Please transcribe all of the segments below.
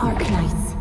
Arknights.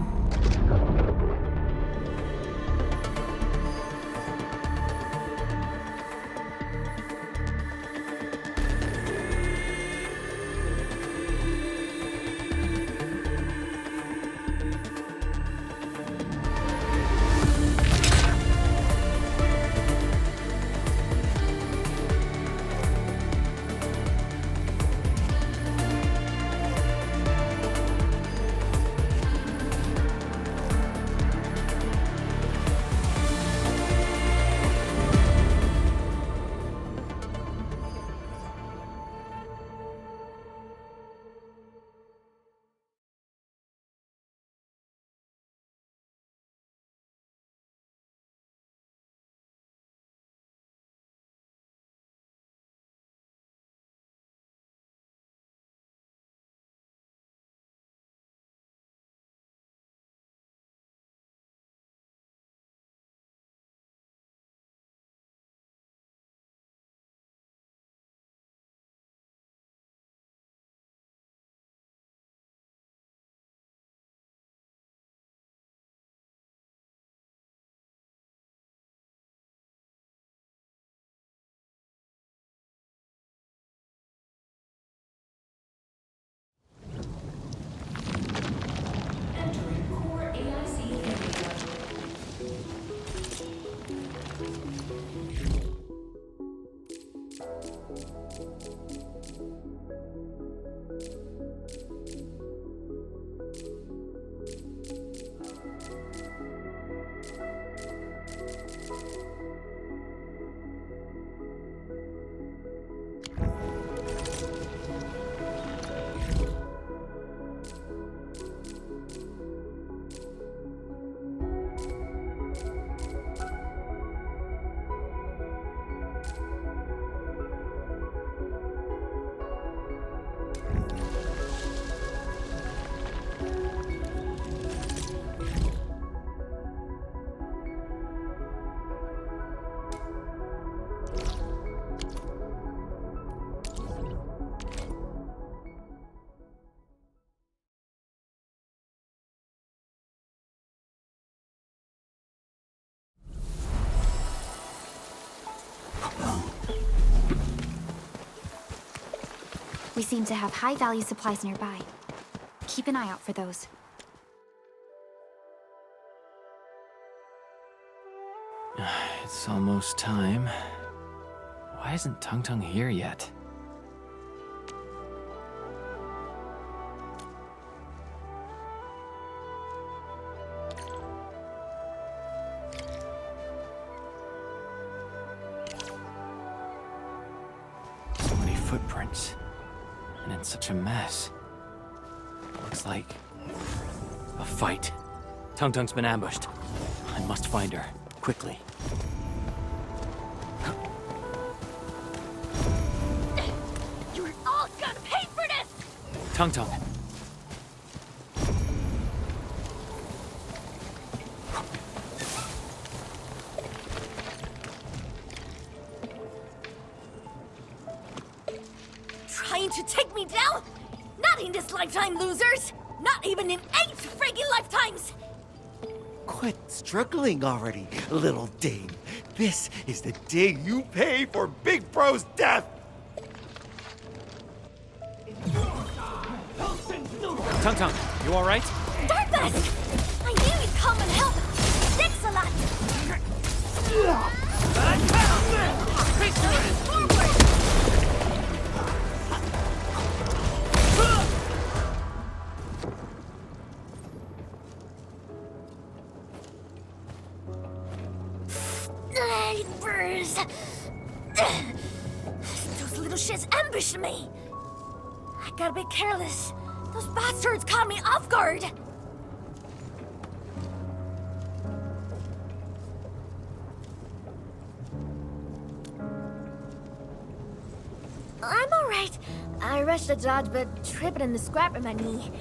We seem to have high-value supplies nearby. Keep an eye out for those. It's almost time. Why isn't Tung Tung here yet? So many footprints. And in such a mess. Looks like a fight. Tung Tung's been ambushed. I must find her, quickly. You're all gonna pay for this! Tung Tung. Trying to take me down? Not in this lifetime, losers! Not even in 8 friggin' lifetimes! Quit struggling already, little dame. This is the day you pay for Big Bro's death! Tung Tung, you alright? Darkness! I knew you'd come and help! Thanks a lot! It burns! Those little shits ambushed me! I gotta be careless. Those bastards caught me off guard! I'm alright. I rushed the dodge, but tripping in the scrap in my knee.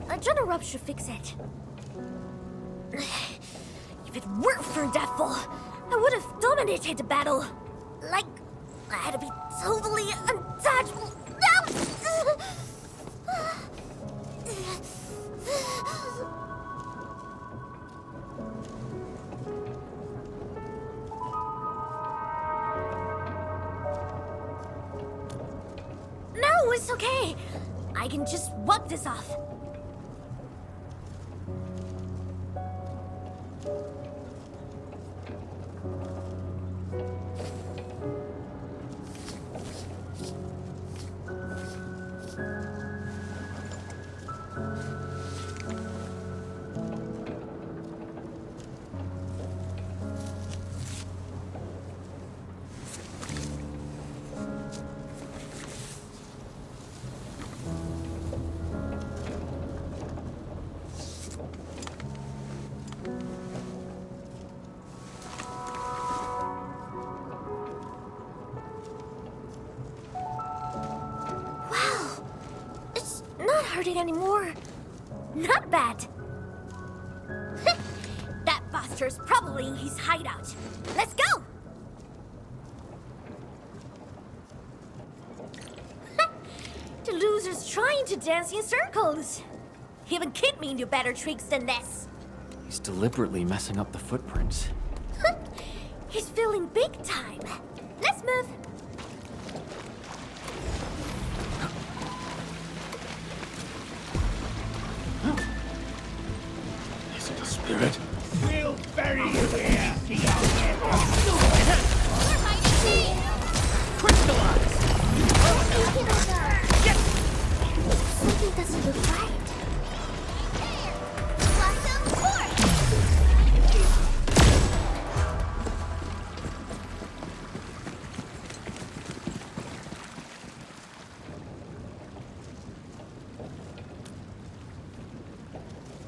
I'm trying to rub should fix it. If it weren't for Deathfall, I would have dominated the battle. Like, I had to be totally untouchable. It's okay. I can just walk this off. Hurting anymore. Not bad. That Buster's probably in his hideout. Let's go! The loser's trying to dance in circles. Even Kid mean do better tricks than this. He's deliberately messing up the footprints. He's feeling big time. Let's move. Is it a spirit? We'll bury you here. Crystallize! Something doesn't look right.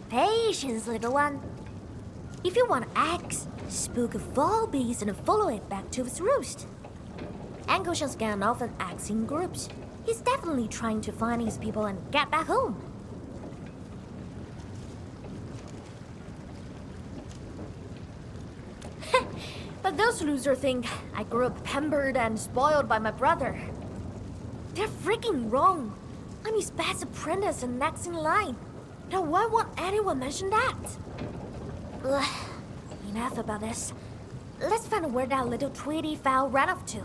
Patience, little one. If you want eggs, spook a fall beast and follow it back to its roost. Angle shall scan often acts in groups. He's definitely trying to find his people and get back home. But those losers think I grew up pampered and spoiled by my brother. They're freaking wrong. I'm his best apprentice and next in line. Now why won't anyone mention that? Ugh, enough about this. Let's find where that little Tweety fowl ran off to.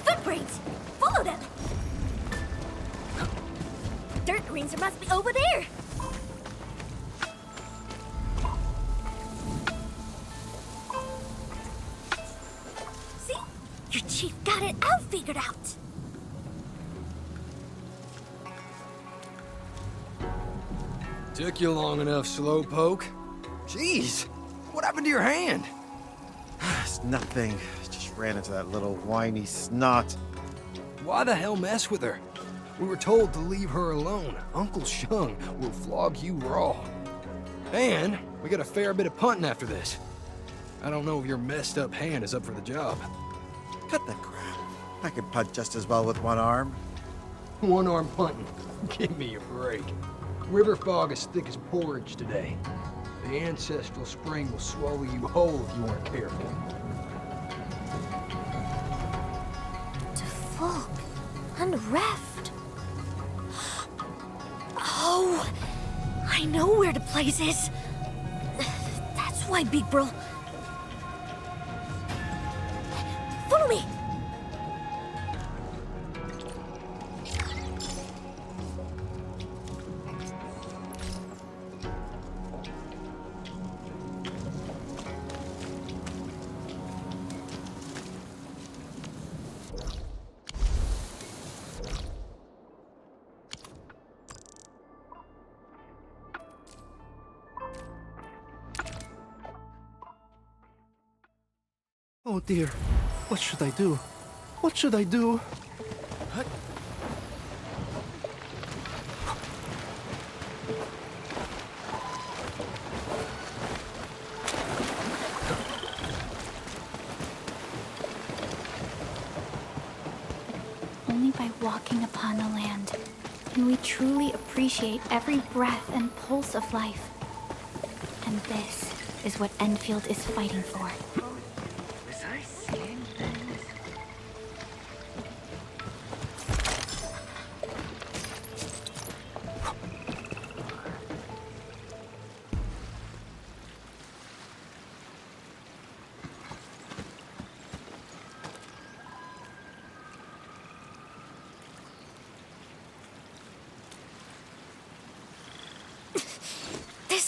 Footprints! Follow them! Dirt greens must be over there! See? Your chief got it all figured out! Took you long enough, slowpoke. Jeez, what happened to your hand? It's nothing. Just ran into that little whiny snot. Why the hell mess with her? We were told to leave her alone. Uncle Shung will flog you raw. And we got a fair bit of punting after this. I don't know if your messed up hand is up for the job. Cut the crap. I can punt just as well with one arm. One arm punting. Give me a break. River fog is thick as porridge today. The ancestral spring will swallow you whole if you aren't careful. The fog and raft. Oh, I know where the place is. That's why Big Bro. Follow me. Oh dear, what should I do? What should I do? Only by walking upon the land can we truly appreciate every breath and pulse of life. And this is what Endfield is fighting for.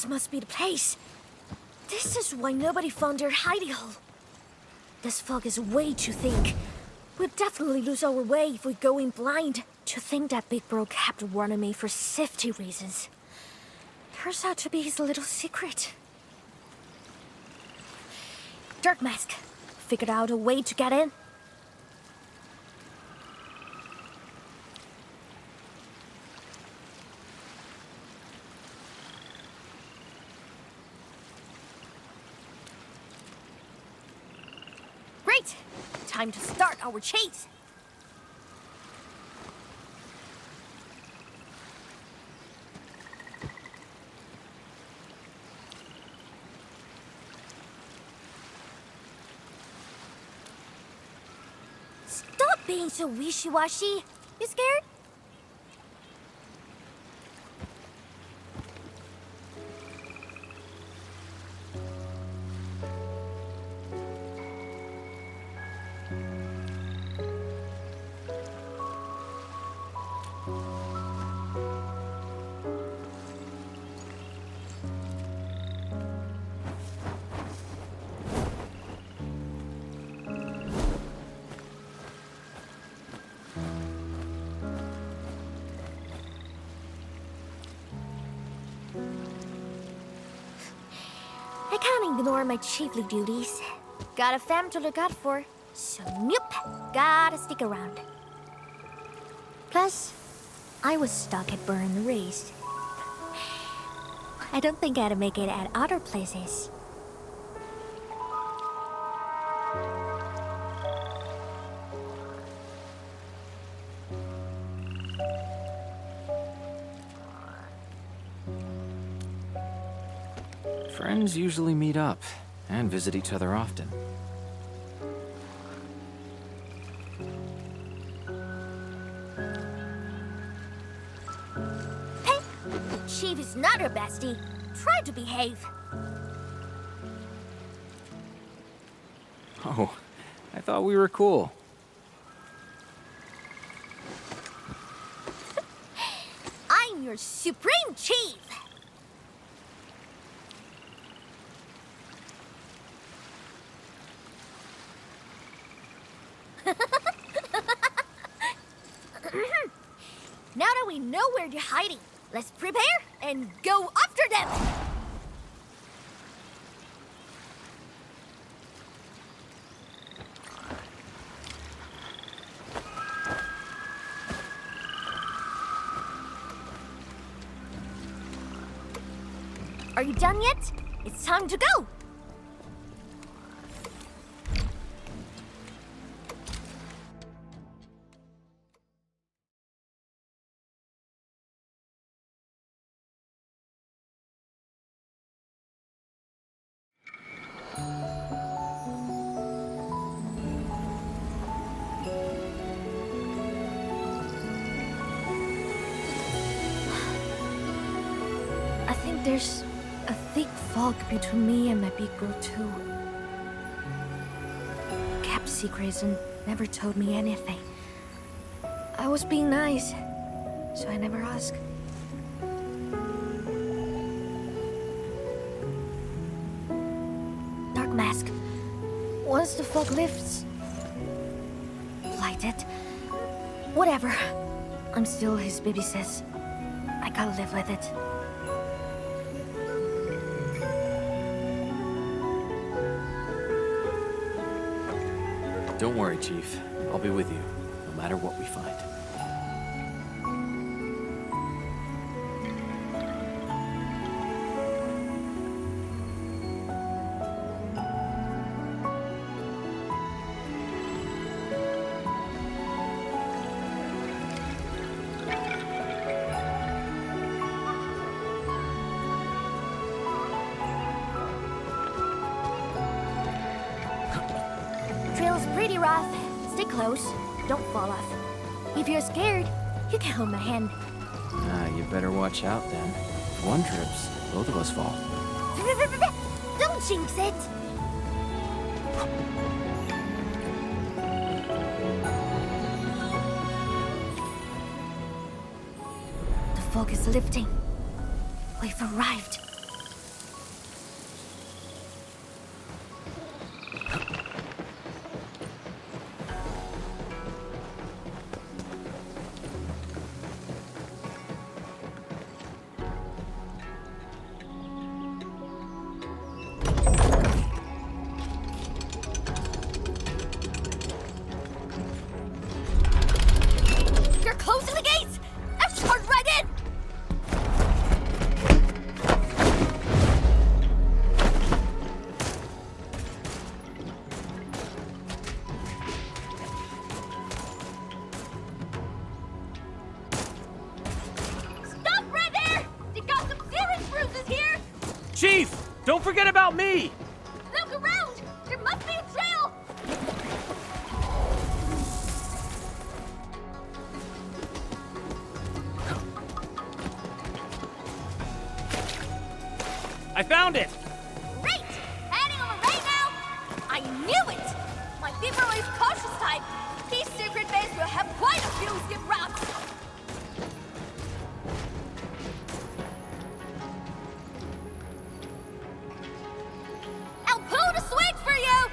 This must be the place. This is why nobody found their hidey hole. This fog is way too thick. We'll definitely lose our way if we go in blind. To think that Big Bro kept warning me for safety reasons. Turns out to be his little secret. Dark Mask. Figured out a way to get in. Great! Time to start our chase. Stop being so wishy-washy. You scared? I can't ignore my chiefly duties. Got a fam to look out for, so nope, gotta stick around. Plus, I was stuck at Burn Raised. I don't think I'd make it at other places. Friends usually meet up and visit each other often. Hey, Chief is not her bestie. Try to behave. Oh, I thought we were cool. I'm your Supreme Chief! Now that we know where you're hiding, let's prepare and go after them! Are you done yet? It's time to go! I think there's a thick fog between me and my big bro too. Kept secrets and never told me anything. I was being nice, so I never asked. Dark Mask. Once the fog lifts... light it. Whatever. I'm still his baby sis. I gotta live with it. Don't worry, Chief. I'll be with you, no matter what we find. Trail's pretty rough. Stay close. Don't fall off. If you're scared, you can hold my hand. You better watch out then. If one trips, both of us fall. Don't jinx it! The fog is lifting. We've arrived. Chief! Don't forget about me! Look around! There must be a trail! I found it! Great! Heading over right now! I knew it! My Beaver is cautious type. His secret base will have quite a few skip routes. I'll pull the switch for you!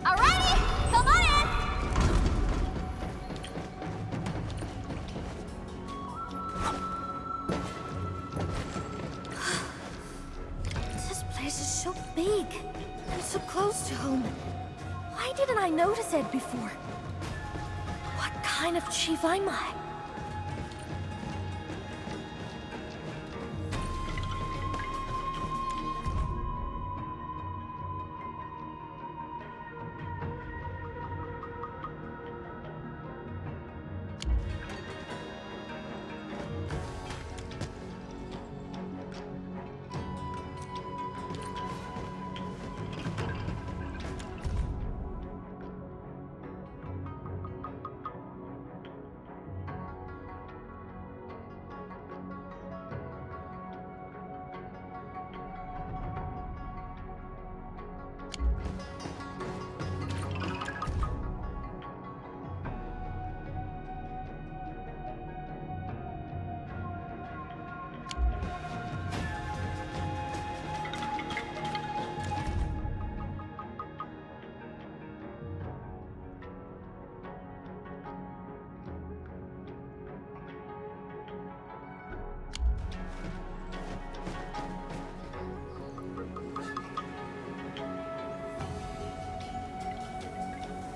Alrighty! Come on in! This place is so big and so close to home. Why didn't I notice it before? What kind of chief am I?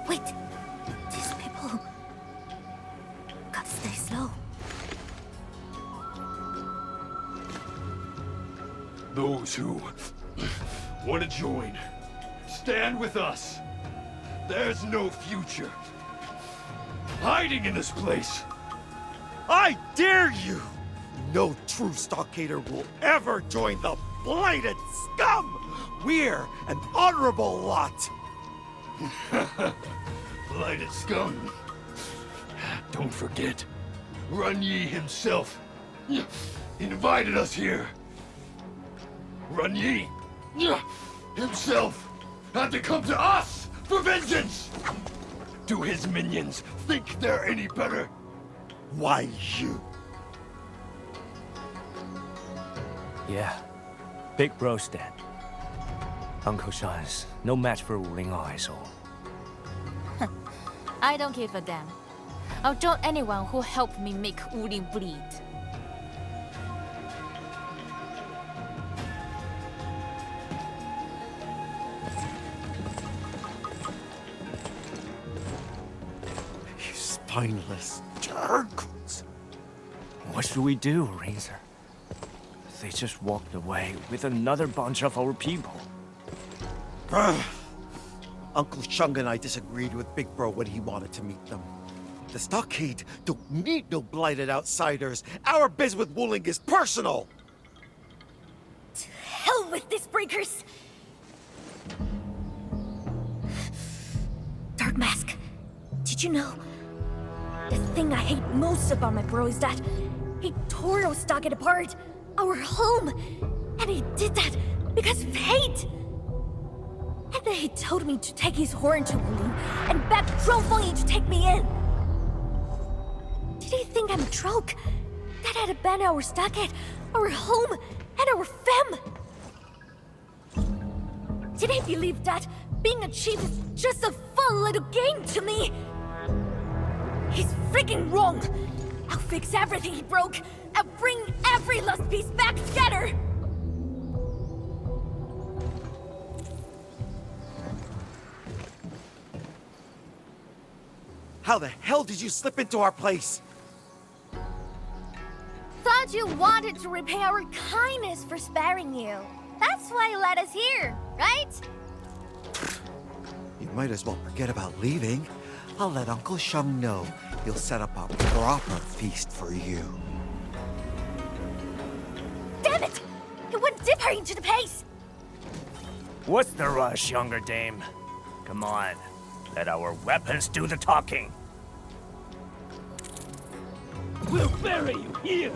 Wait, these people gotta stay slow. Those who want to join, stand with us. There's no future hiding in this place. I dare you! No true stockader will ever join the blighted scum! We're an honorable lot! Blighted scum. Don't forget, Run Yi himself invited us here. Run Yi himself had to come to us for vengeance! Do his minions think they're any better? Why you? Yeah. Big bro stand. Uncle Sean's no match for Wuling eyes or... I don't give a damn. I'll join anyone who helped me make Wuling bleed. You spineless turds! What should we do, Razor? They just walked away with another bunch of our people. Uncle Shung and I disagreed with Big Bro when he wanted to meet them. The stockade don't need no blighted outsiders. Our biz with Wuling is personal! Hell with these breakers! Dark Mask, did you know? The thing I hate most about my bro is that he tore our stockade apart, our home, and he did that because of hate! And then he told me to take his horn to Wuling and beg Fengyi to take me in. Did he think I'm a joke? That I'd abandon our stockade, our home, and our fam? Did he believe that being a chief is just a fun little game to me? He's freaking wrong! I'll fix everything he broke! I'll bring every lost piece back together! How the hell did you slip into our place? Thought you wanted to repay our kindness for sparing you. That's why you let us here, right? You might as well forget about leaving. I'll let Uncle Shung know. he'll set up a proper feast for you. Damn it! It wouldn't dip her into the pace! What's the rush, younger dame? Come on, let our weapons do the talking. We'll bury you here!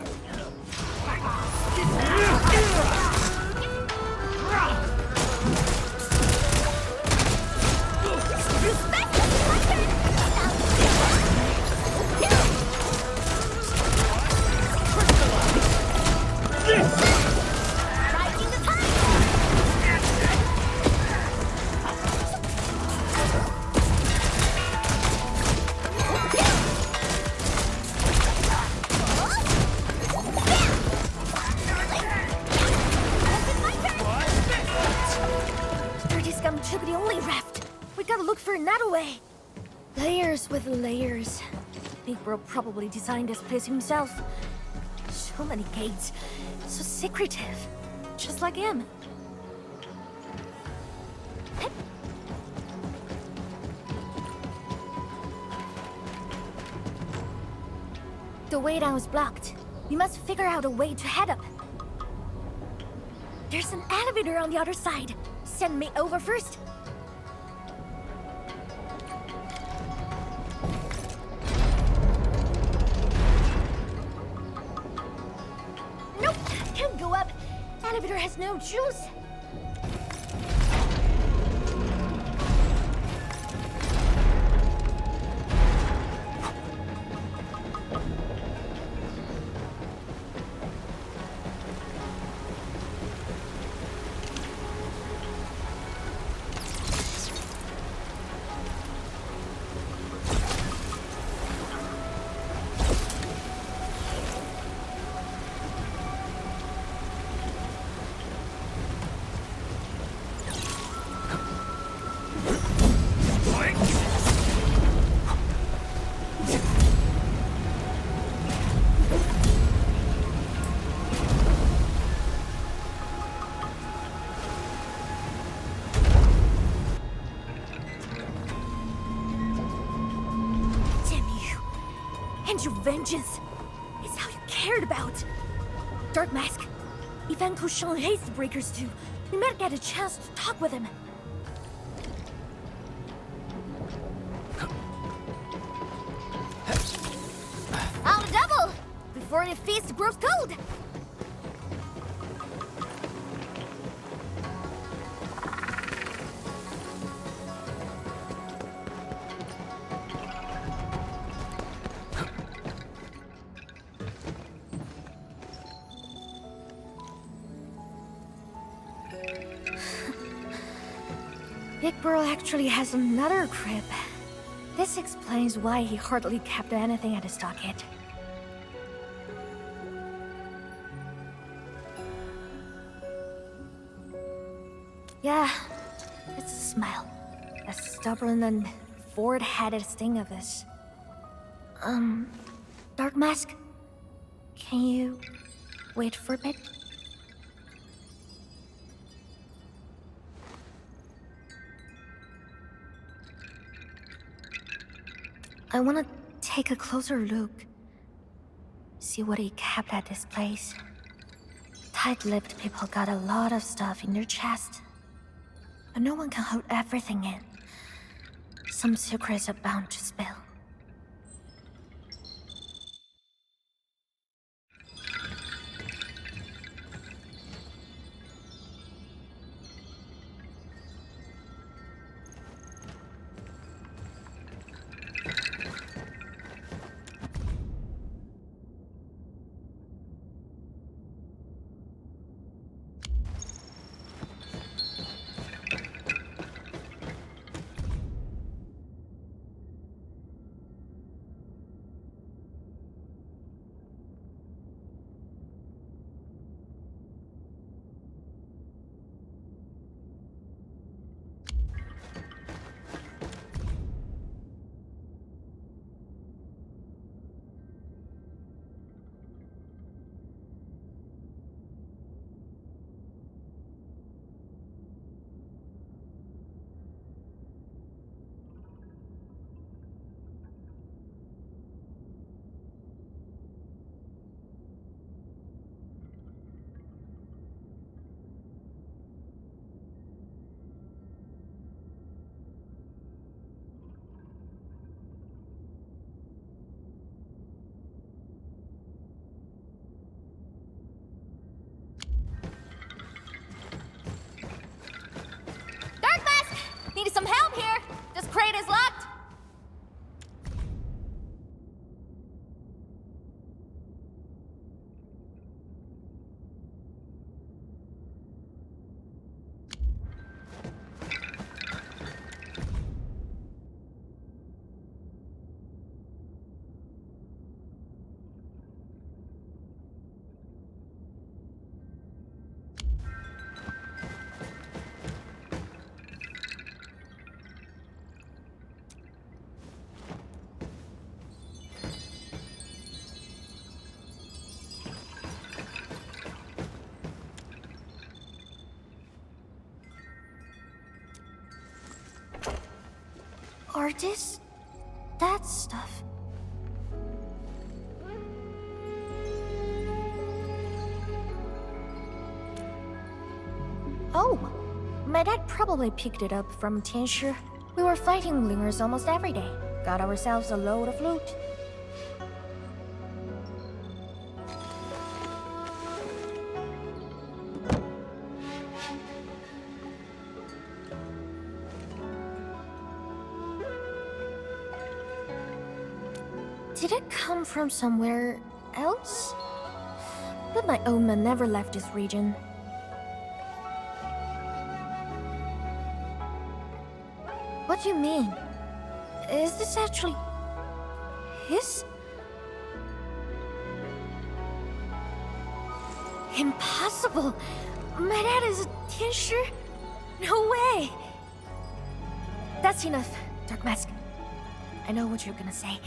Took the only raft. We gotta look for another way. Layers with layers. Big Bro probably designed this place himself. So many gates. So secretive. Just like him. The way down is blocked. We must figure out a way to head up. There's an elevator on the other side. Send me over first. Nope, can't go up. Elevator has no juice. And your vengeance is how you cared about. Dark Mask, if Uncle Sean hates the Breakers too, we might get a chance to talk with him. I'll double before the feast grows cold. Big Bro actually has another crib. This explains why he hardly kept anything at his docket. Yeah, it's a smell. A stubborn and forward-headed sting of this. Dark Mask? Can you wait for a bit? I want to take a closer look. See what he kept at this place. Tight-lipped people got a lot of stuff in their chest. But no one can hold everything in. Some secrets are bound to spill. Artist? That stuff. Oh, my dad probably picked it up from Tianshi. We were fighting lingers almost every day. Got ourselves a load of loot. Did it come from somewhere else? But my own man never left this region. What do you mean? Is this actually his? Impossible! My dad is a Tianshi? No way! That's enough, Dark Mask. I know what you're gonna say.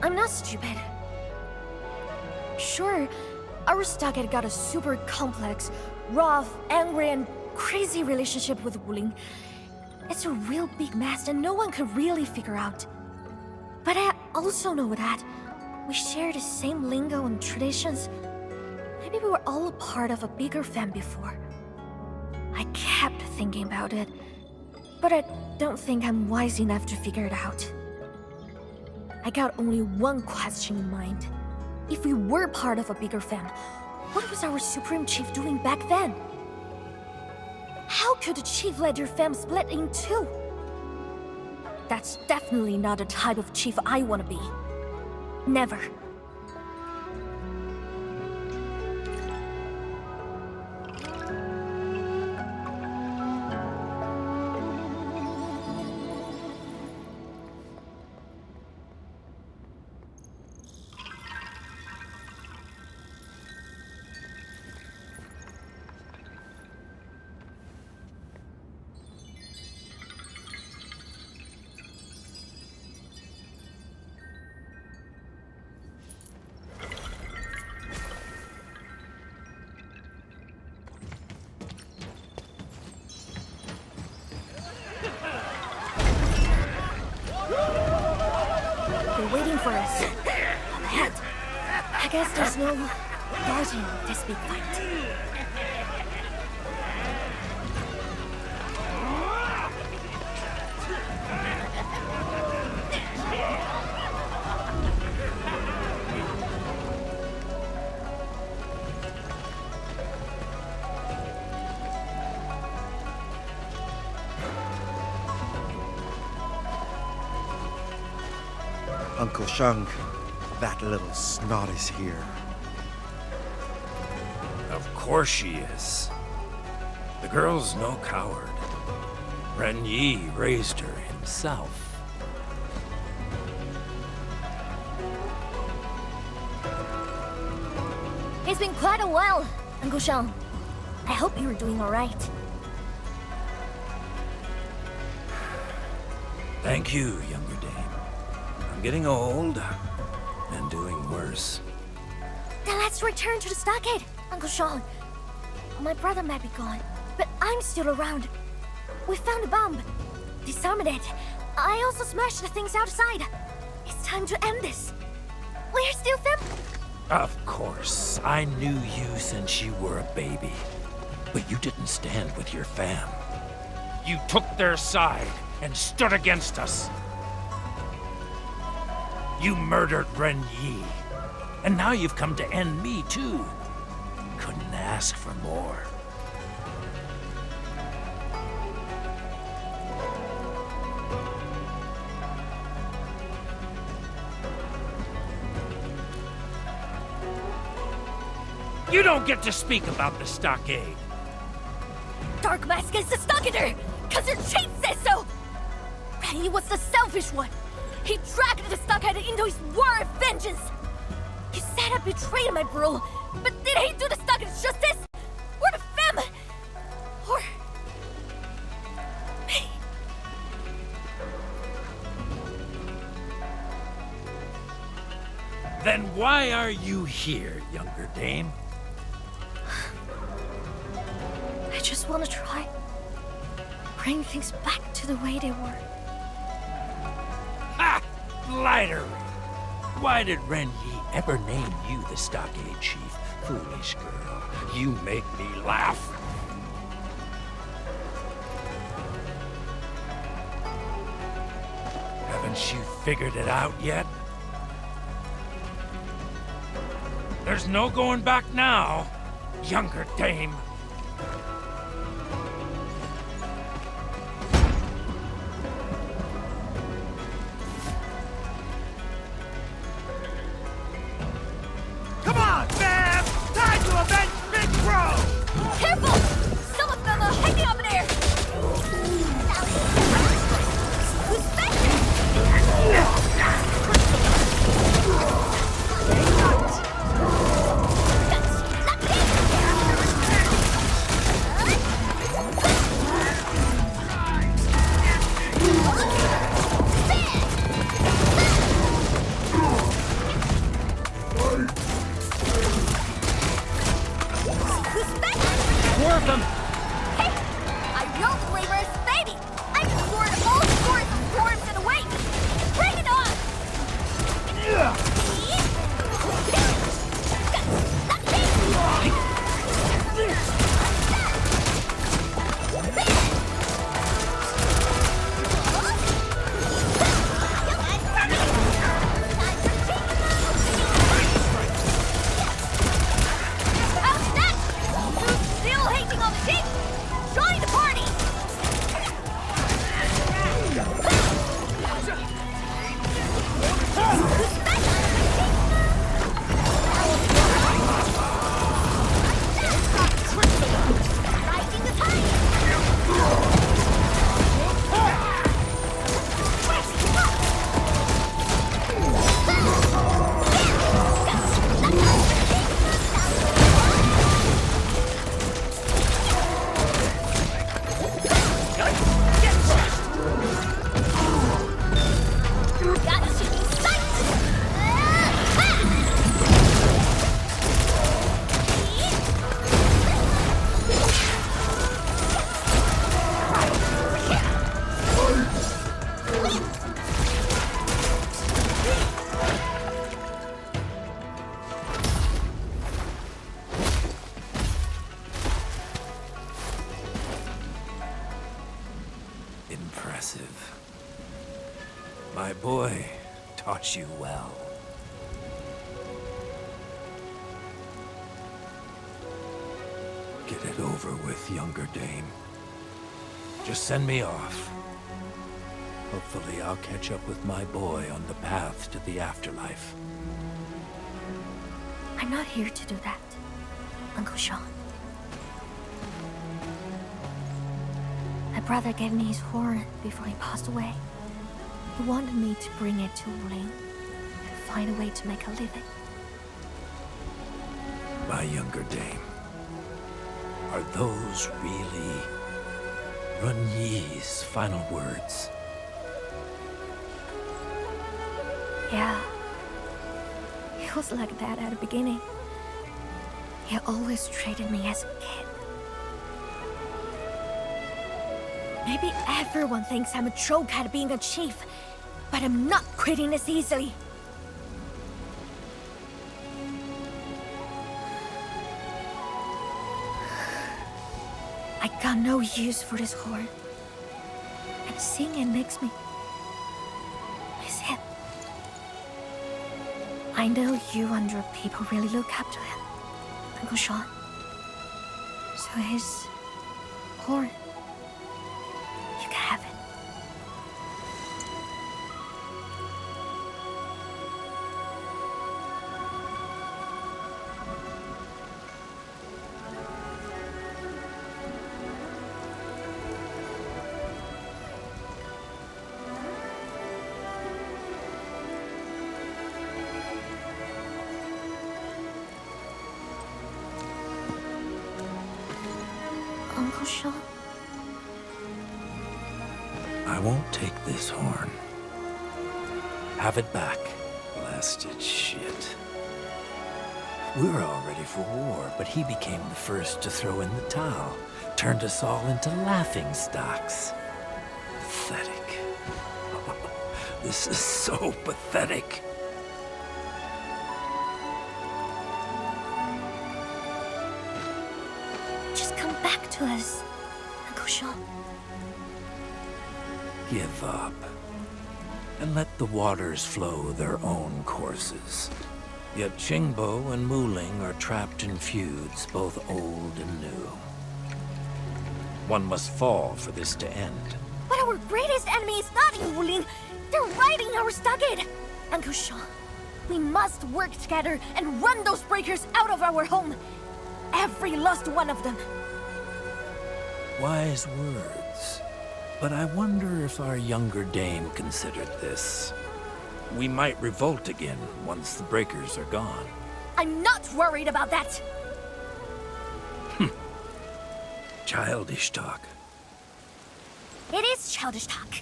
I'm not stupid. Sure, our stockhead got a super complex, rough, angry, and crazy relationship with Wuling. It's a real big mess and no one could really figure out. But I also know that we share the same lingo and traditions. Maybe we were all a part of a bigger fam before. I kept thinking about it, but I don't think I'm wise enough to figure it out. I got only one question in mind. If we were part of a bigger fam, what was our Supreme Chief doing back then? How could the chief let your fam split in two? That's definitely not the type of chief I want to be. Never. They're waiting for us. Up ahead. I guess there's no dodging this big fight. Uncle Shung, that little snot is here. Of course she is. The girl's no coward. Ren Yi raised her himself. It's been quite a while, Uncle Shang. I hope you're doing alright. Thank you, younger dame. I'm getting old and doing worse. Then let's return to the stockade, Uncle Sean. My brother might be gone, but I'm still around. We found a bomb. Disarmed it. I also smashed the things outside. It's time to end this. We're still fam. Of course. I knew you since you were a baby. But you didn't stand with your fam. You took their side and stood against us. You murdered Ren Yi. And now you've come to end me, too. Couldn't ask for more. You don't get to speak about the stockade. Dark Mask is the stockader, cause your chief says so. He was the selfish one. He dragged the stockade into his war of vengeance. He said I betrayed my bro, but did he do the stockade justice? Or the fam? Or me? Then why are you here, younger dame? I just want to try. Bring things back to the way they were. Flattery! Why did Ren Yi ever name you the Stockade Chief? Foolish girl, you make me laugh. Haven't you figured it out yet? There's no going back now, younger dame. Come on, man! Time to avenge Big Bro! Careful! Some of them are hanging up there! More of them! Hey! I know the laborer's baby! I can afford all sorts of forms and weights! Bring it on! How's that? Who's still hating on the sheep? Join the party! Rising the tide! Got a shooting sight! Impressive. My boy taught you well. Get it over with, younger dame. Just send me off. Hopefully I'll catch up with my boy on the path to the afterlife. I'm not here to do that, Uncle Sean. My brother gave me his horn before he passed away. He wanted me to bring it to Aurylene and find a way to make a living. My younger dame. Are those really Run Yi's final words? Yeah. He was like that at the beginning. He always treated me as a kid. Maybe everyone thinks I'm a joke at being a chief, but I'm not quitting this easily. I got no use for this horn. And seeing it makes me miss him. I know you and your people really look up to him, Uncle Sean. So his horn, you can have it. Uncle Sean? I won't take this horn. Have it back, blasted shit. We were all ready for war, but he became the first to throw in the towel. Turned us all into laughing stocks. Pathetic. This is so pathetic. Just come back to us, Uncle Sean. Give up. And let the waters flow their own courses. Yet Qingbo and Muling are trapped in feuds, both old and new. One must fall for this to end. But our greatest enemy is not Wuling. They're riding our stockade. Uncle Sean, we must work together and run those breakers out of our home. Every last one of them. Wise words. But I wonder if our younger dame considered this. We might revolt again once the breakers are gone. I'm not worried about that. Childish talk. It is childish talk,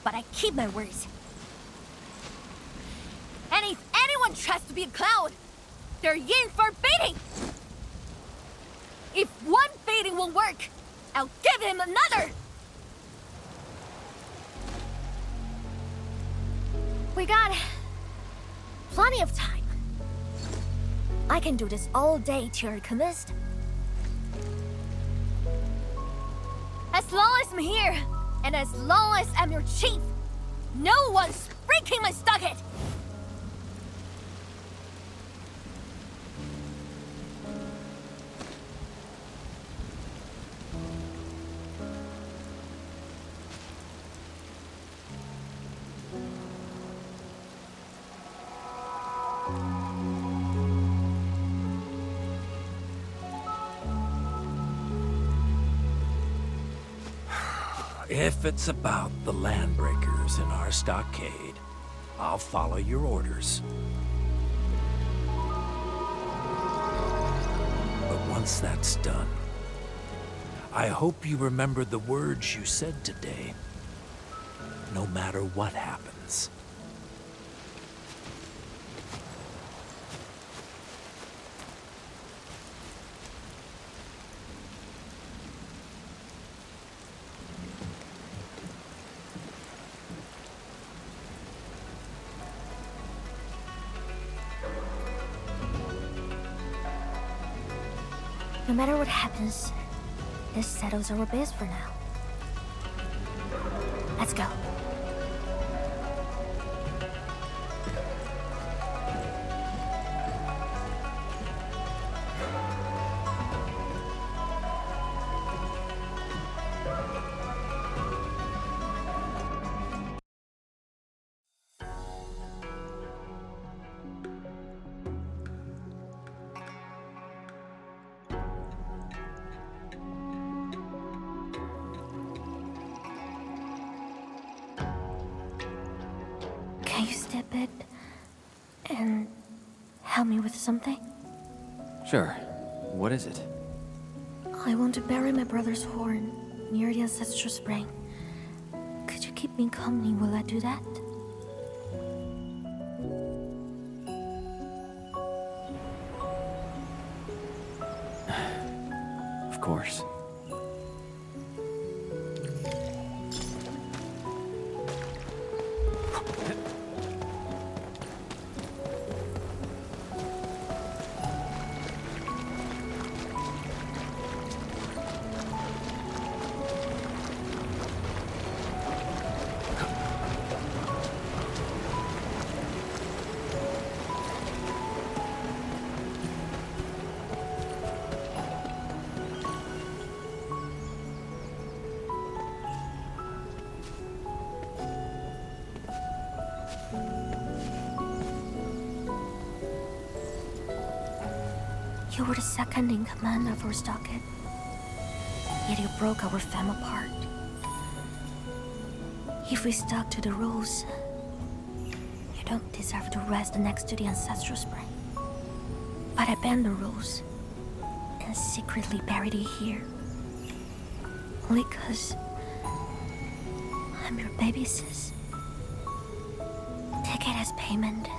but I keep my words. And if anyone tries to be a clown, they're in for beating! If one beating won't work, I'll give him another! We got plenty of time. I can do this all day till you're convinced. As long as I'm here, and as long as I'm your chief, no one's breaking my stockade! If it's about the landbreakers in our stockade, I'll follow your orders. But once that's done, I hope you remember the words you said today, no matter what happens. No matter what happens, this settles our biz for now. Let's go. Can you step it and help me with something? Sure. What is it? I want to bury my brother's horn near the ancestral spring. Could you keep me company while I do that? Of course. You were the second in command of our stockade. Yet you broke our fam apart. If we stuck to the rules, you don't deserve to rest next to the ancestral spring. But I bend the rules and secretly buried it here. Only 'cause I'm your baby sis. Take it as payment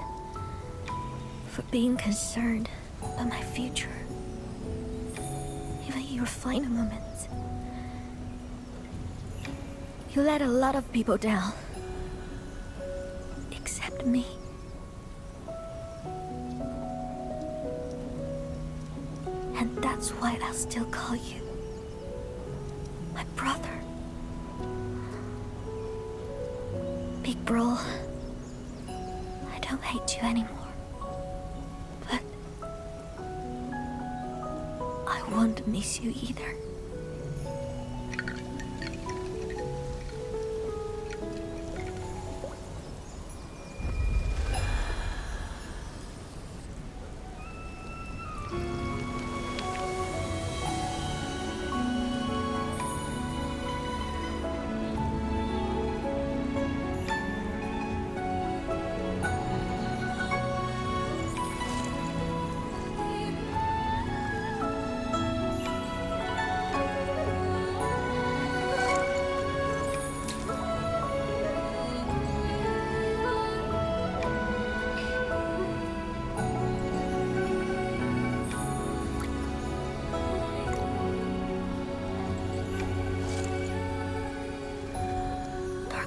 for being concerned about my future. Even in your final moments, you let a lot of people down. warned me. And that's why I'll still call you my brother. Big bro, I don't hate you anymore. But I won't miss you either.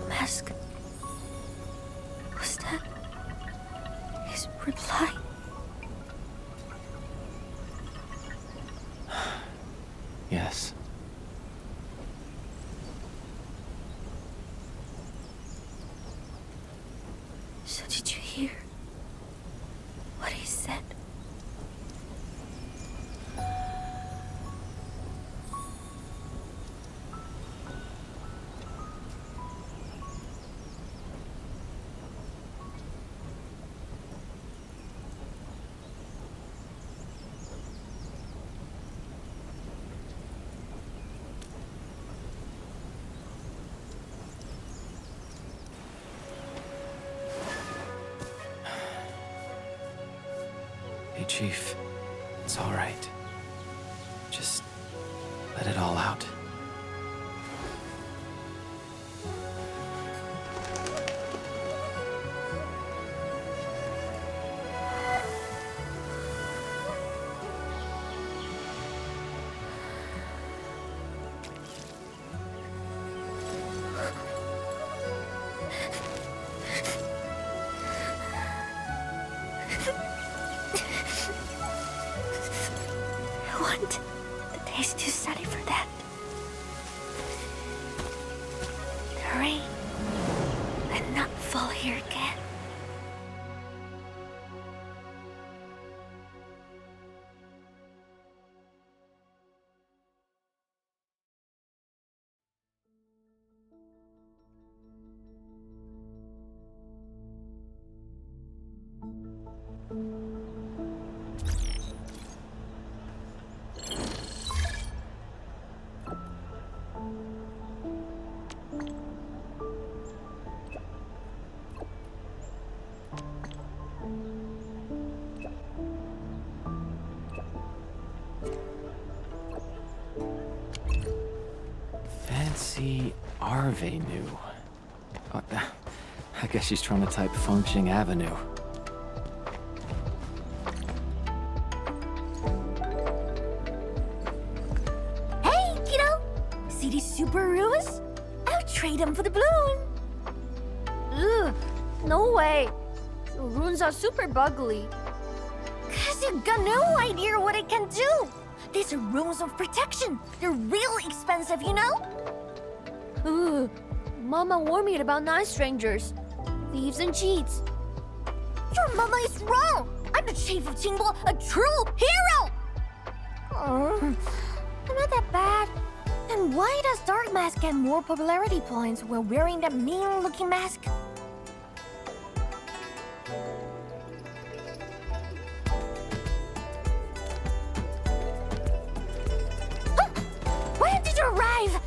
Mask. Was that his reply? Yes. So did you hear what he said? Hey, Chief. It's all right. Just let it all out. I want the days to study for that. The rain and not fall here again. Fancy Arvenu. Oh, I guess she's trying to type Fengxing Avenue. Hey, kiddo! See these super ruins? I'll trade them for the balloon. Ugh, no way. The runes are super buggly. Cause you got no idea what it can do. These are runes of protection. They're real expensive, you know? Ugh, Mama warned me about night strangers, thieves and cheats. Your mama is wrong. I'm the chief of Qingbo, a true hero. I'm not that bad. And why does Dark Mask get more popularity points while wearing that mean-looking mask? Huh? When did you arrive?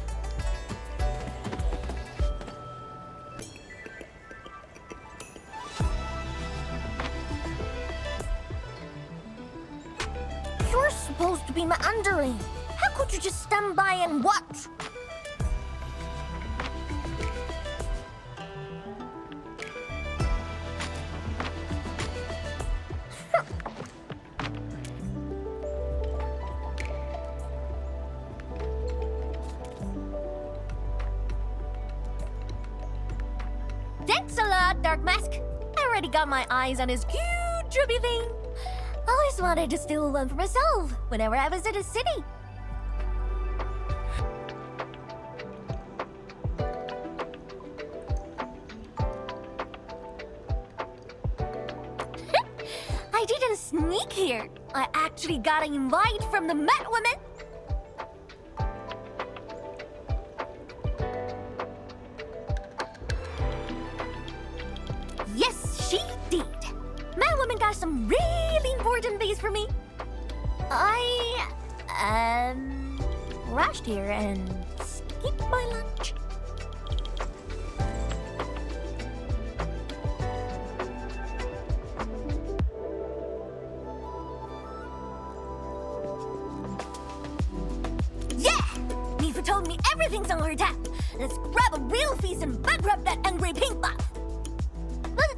You're supposed to be my underling. How could you just stand by and watch? Thanks a lot, Dark Mask. I already got my eyes on his cute chubby thing. Always wanted to steal one for myself whenever I visit a city. I didn't sneak here. I actually got an invite from the Met Woman. Yes, she did. Met Woman got some really important things for me. I, rushed here and skipped my lunch. Told me everything's on her tap. Let's grab a real feast and bankrupt that angry pink buff. But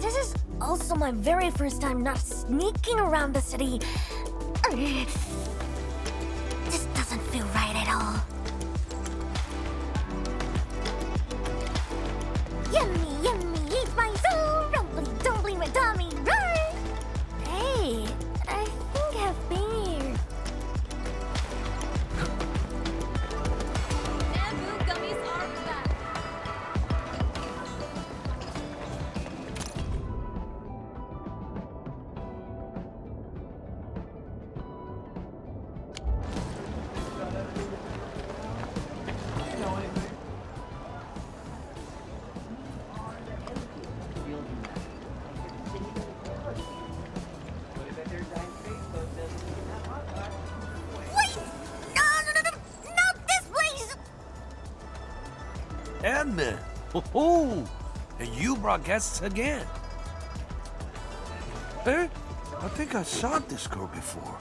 this is also my very first time not sneaking around the city. This doesn't feel right at all. Yummy, yummy, eat my soul. Rumbly, dumbly, my tummy, right? Hey, I think I've been here. Edmund! Oh, and you brought guests again. Eh? I think I saw this girl before.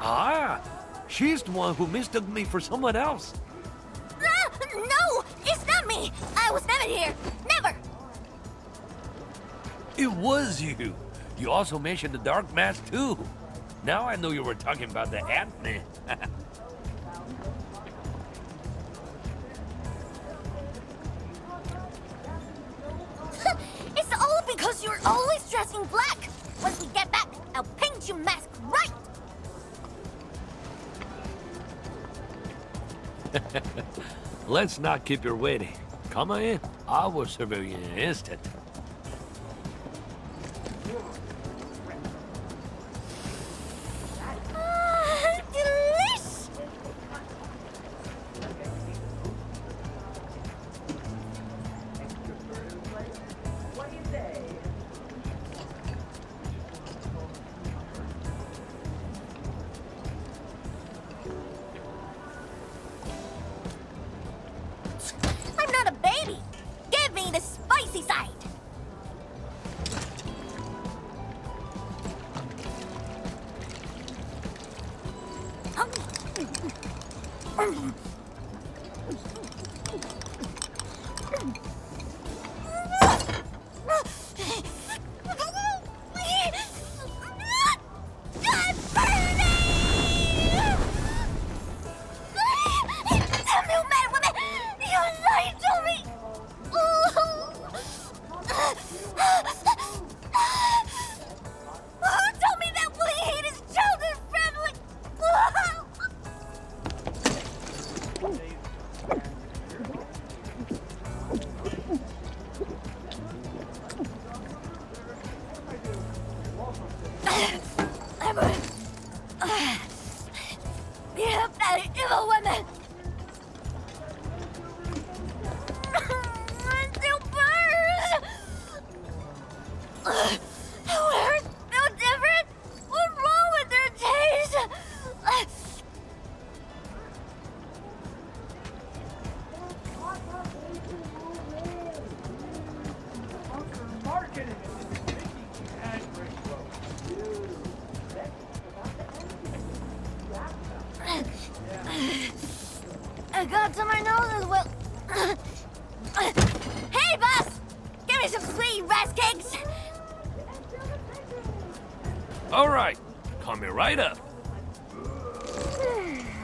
Ah, she's the one who mistook me for someone else. No, it's not me. I was never here. Never. It was you. You also mentioned the dark mask too. Now I know you were talking about the Ant-Man. It's all because you're always dressing black. Once we get back, I'll paint your mask right. Let's not keep her waiting. Come on in. I will serve you in an instant. Delish! I'm not a baby. Give me the spicy side. Yep, that evil woman! It still burns! Where's no different? What's wrong with their taste? I got to my nose as well. Hey, boss! Give me some sweet rice cakes! All right, coming right up.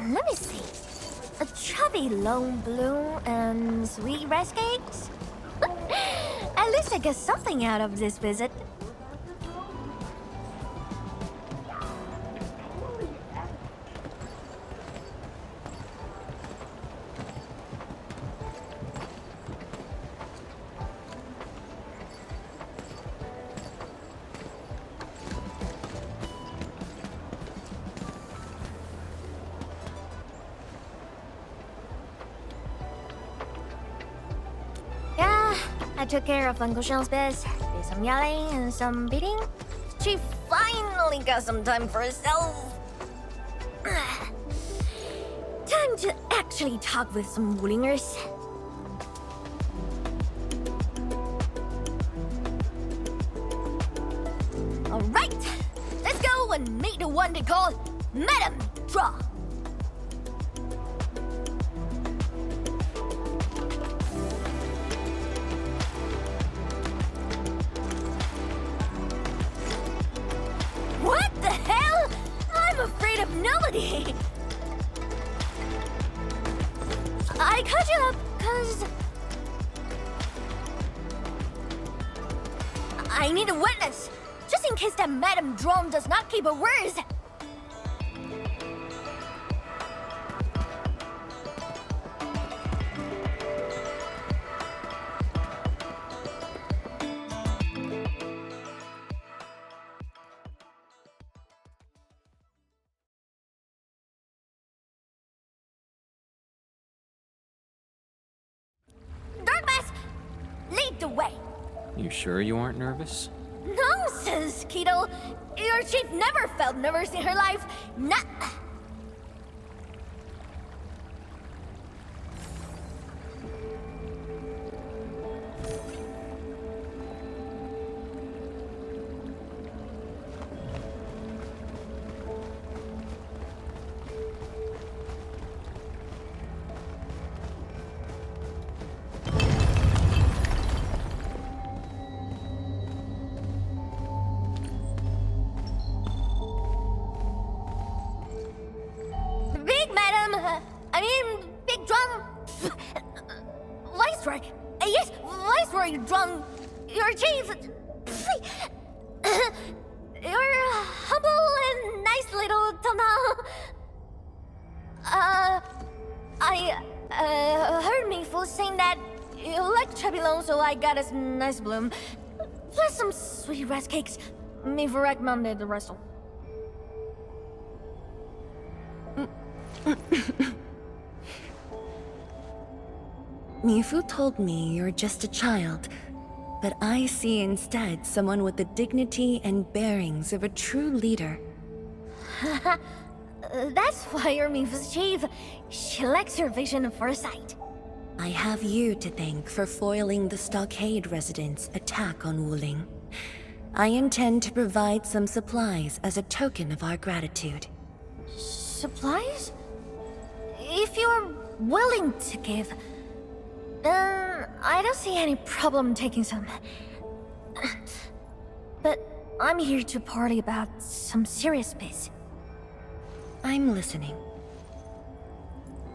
Let me see. A chubby lone blue and sweet rice cakes? At least I get something out of this visit. I took care of Uncle Sean's biz. Did some yelling and some beating. She finally got some time for herself. Time to actually talk with some Wulingers. Alright, let's go and meet the one they call Madam Draw. What the hell? I'm afraid of nobody. I called you up because I need a witness, just in case that Madam Drone does not keep her words. Darkmass, lead the way. You sure you aren't nervous? Nonsense, Keto. Your chief never felt nervous in her life. Nah. Big madam, I mean, big drum. Viceroy. Yes, Viceroy drum. Your chief. You're humble and nice little Tana. I heard me fool saying that you like Chubby so I got us nice bloom. Plus some sweet rice cakes. Me for recommended the rest. Mifu told me you're just a child, but I see instead someone with the dignity and bearings of a true leader. That's why you're Mifu's chief. She likes your vision and foresight. I have you to thank for foiling the Stockade residents' attack on Wuling. I intend to provide some supplies as a token of our gratitude. Supplies? If you're willing to give, I don't see any problem taking some. But I'm here to party about some serious biz. I'm listening.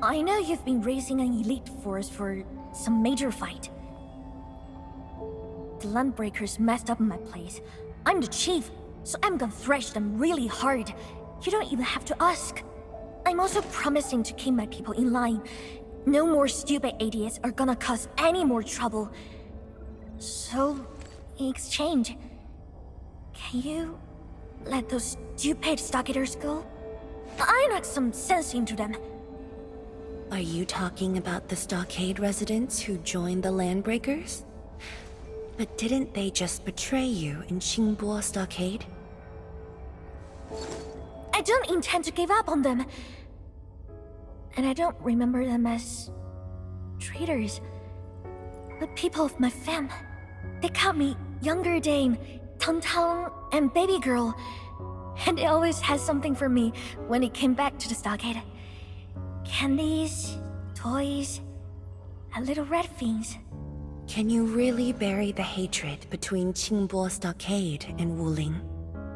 I know you've been raising an elite force for some major fight. The Landbreakers messed up my place. I'm the chief, so I'm gonna thrash them really hard. You don't even have to ask. I'm also promising to keep my people in line. No more stupid idiots are gonna cause any more trouble. So, in exchange, can you let those stupid stockaders go? I knocked some sense into them. Are you talking about the Stockade residents who joined the Landbreakers? But didn't they just betray you in Qingbo Stockade? I don't intend to give up on them. And I don't remember them as traitors, but people of my fam. They called me Younger Dame, Tang Tang, and Baby Girl. And they always had something for me when it came back to the stockade. Candies, toys, and little red fiends. Can you really bury the hatred between Qingbo Stockade and Wuling?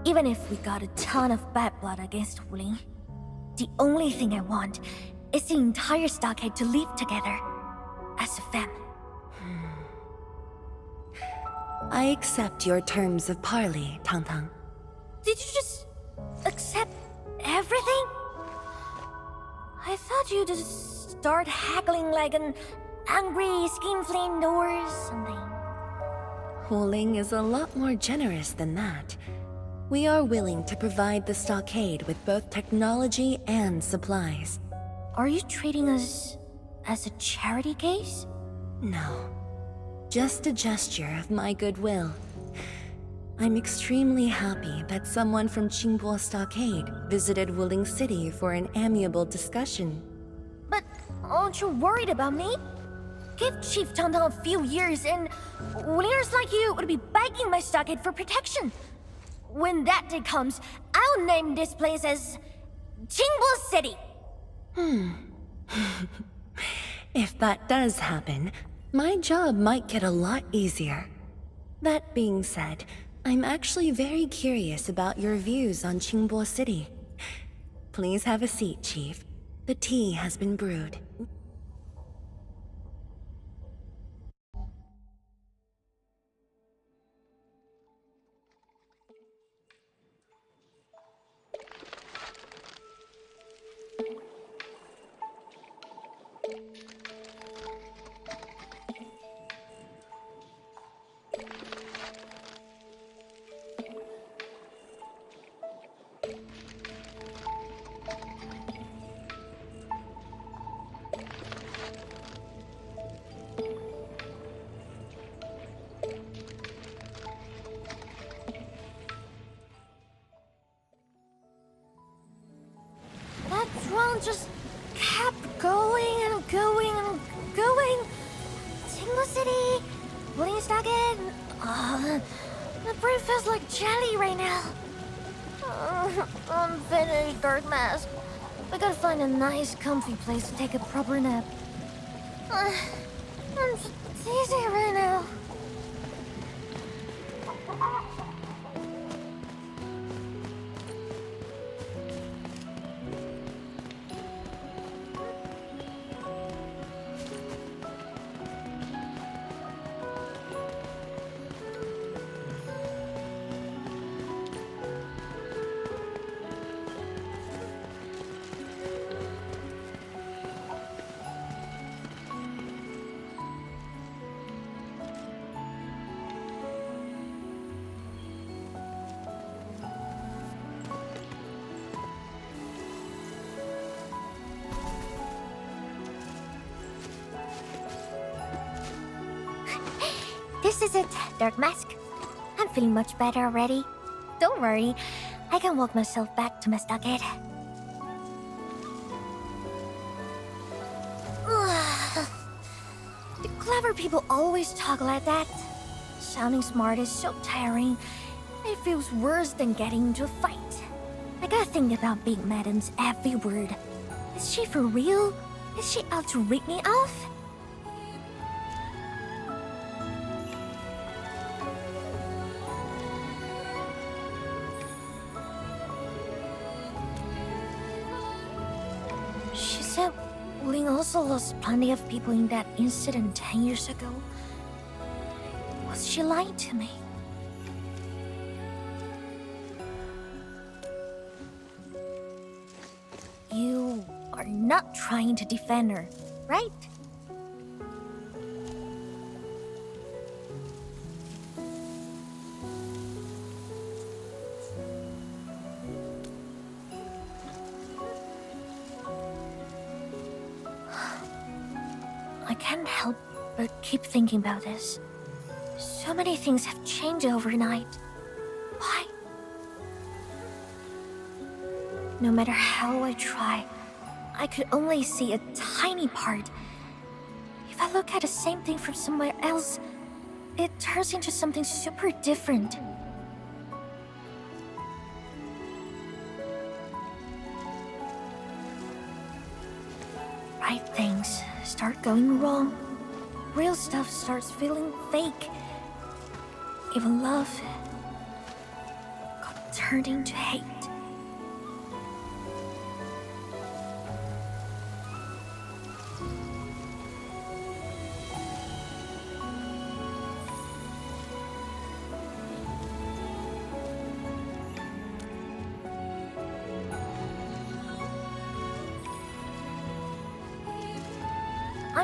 Even if we got a ton of bad blood against Wuling, the only thing I want is the entire stockade to live together as a fam. I accept your terms of parley, Tang Tang. Did you just accept everything? I thought you'd just start haggling like an angry skinflint or something. Wuling is a lot more generous than that. We are willing to provide the stockade with both technology and supplies. Are you treating us as a charity case? No. Just a gesture of my goodwill. I'm extremely happy that someone from Qingbo Stockade visited Wuling City for an amiable discussion. But aren't you worried about me? Give Chief Tang a few years and leaders like you would be begging my stockade for protection. When that day comes, I'll name this place as Qingbo City. If that does happen, my job might get a lot easier. That being said, I'm actually very curious about your views on Qingbo City. Please have a seat, Chief. The tea has been brewed. That drone just kept going and going and going. Qingbo City, Wuling Stockade. My brain feels like jelly right now. I'm finished, Dark Mask. I gotta find a nice, comfy place to take a proper nap. I'm just dizzy right now. This is it, Dark Mask. I'm feeling much better already. Don't worry, I can walk myself back to my stockade. The clever people always talk like that. Sounding smart is so tiring. It feels worse than getting into a fight. I gotta think about Big Madam's every word. Is she for real? Is she out to rip me off? She said Wuling also lost plenty of people in that incident 10 years ago. Was she lying to me? You are not trying to defend her, right? I can't help but keep thinking about this. So many things have changed overnight. Why? No matter how I try, I could only see a tiny part. If I look at the same thing from somewhere else, it turns into something super different. Right things start going wrong. Real stuff starts feeling fake. Even love got turned into hate.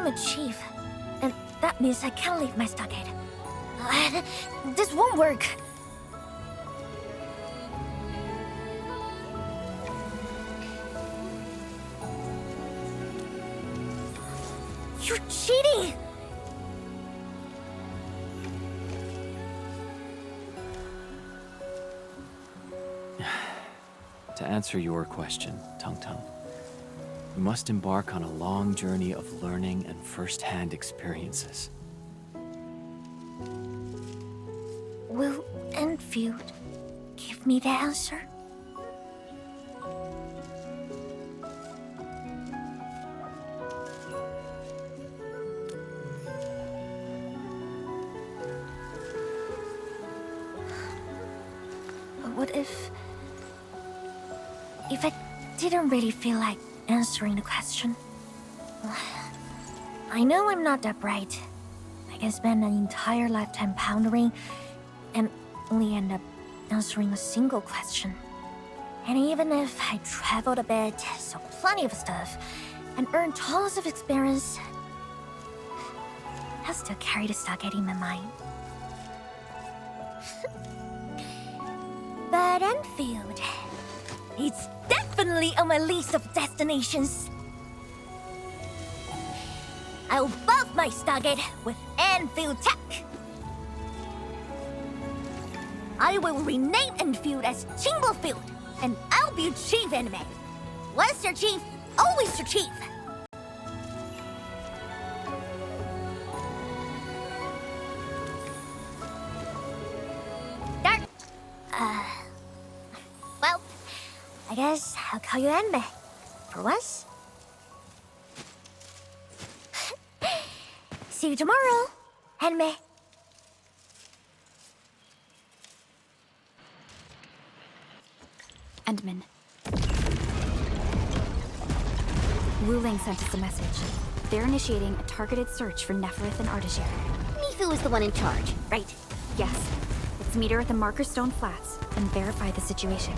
I'm a chief, and that means I can't leave my stockade. This won't work. You're cheating! To answer your question, Tung Tung, you must embark on a long journey of learning and first-hand experiences. Will Endfield give me the answer? What if I didn't really feel like answering the question? I know I'm not that bright. I can spend an entire lifetime pondering and only end up answering a single question. And even if I traveled a bit, saw plenty of stuff, and earned tons of experience, I'll still carry the stockade in my mind. But Endfield, it's definitely on my list of destinations. I'll buff my stockade with Endfield tech. I will rename Endfield as Chimblefield, and I'll be chief anime. Once your chief, always your chief. Dark. Well, I guess I'll call you Anime. For once. See you tomorrow, Anime. Endman. Wuling sent us a message. They're initiating a targeted search for Neferith and Artishir. Mifu is the one in charge, right? Yes. Let's meet her at the Marker Stone Flats and verify the situation.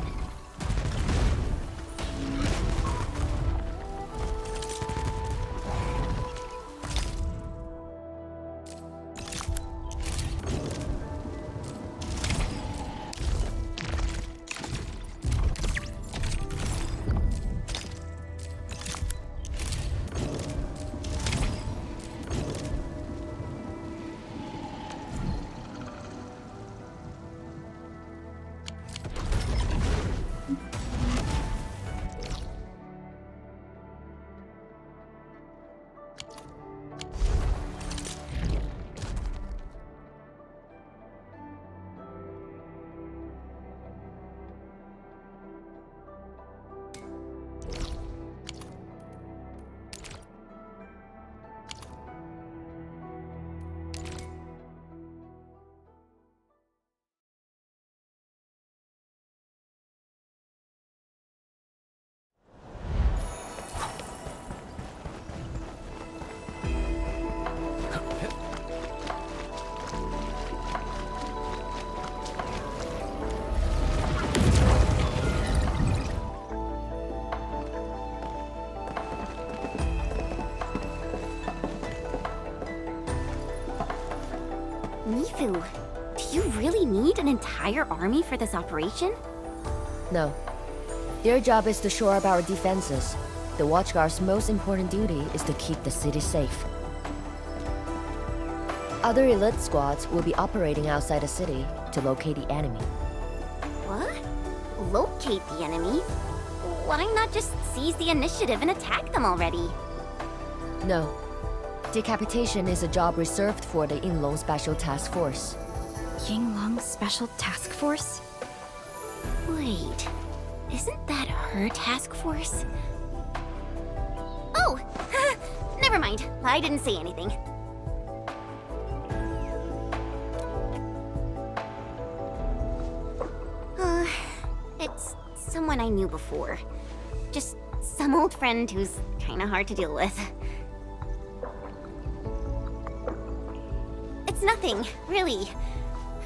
Mifu, do you really need an entire army for this operation? No. Their job is to shore up our defenses. The Watchguard's most important duty is to keep the city safe. Other elite squads will be operating outside the city to locate the enemy. What? Locate the enemy? Why not just seize the initiative and attack them already? No. Decapitation is a job reserved for the Yinglong Special Task Force. Yinglong Special Task Force? Wait, isn't that her task force? Oh! Never mind, I didn't say anything. It's someone I knew before. Just some old friend who's kinda hard to deal with. It's nothing, really.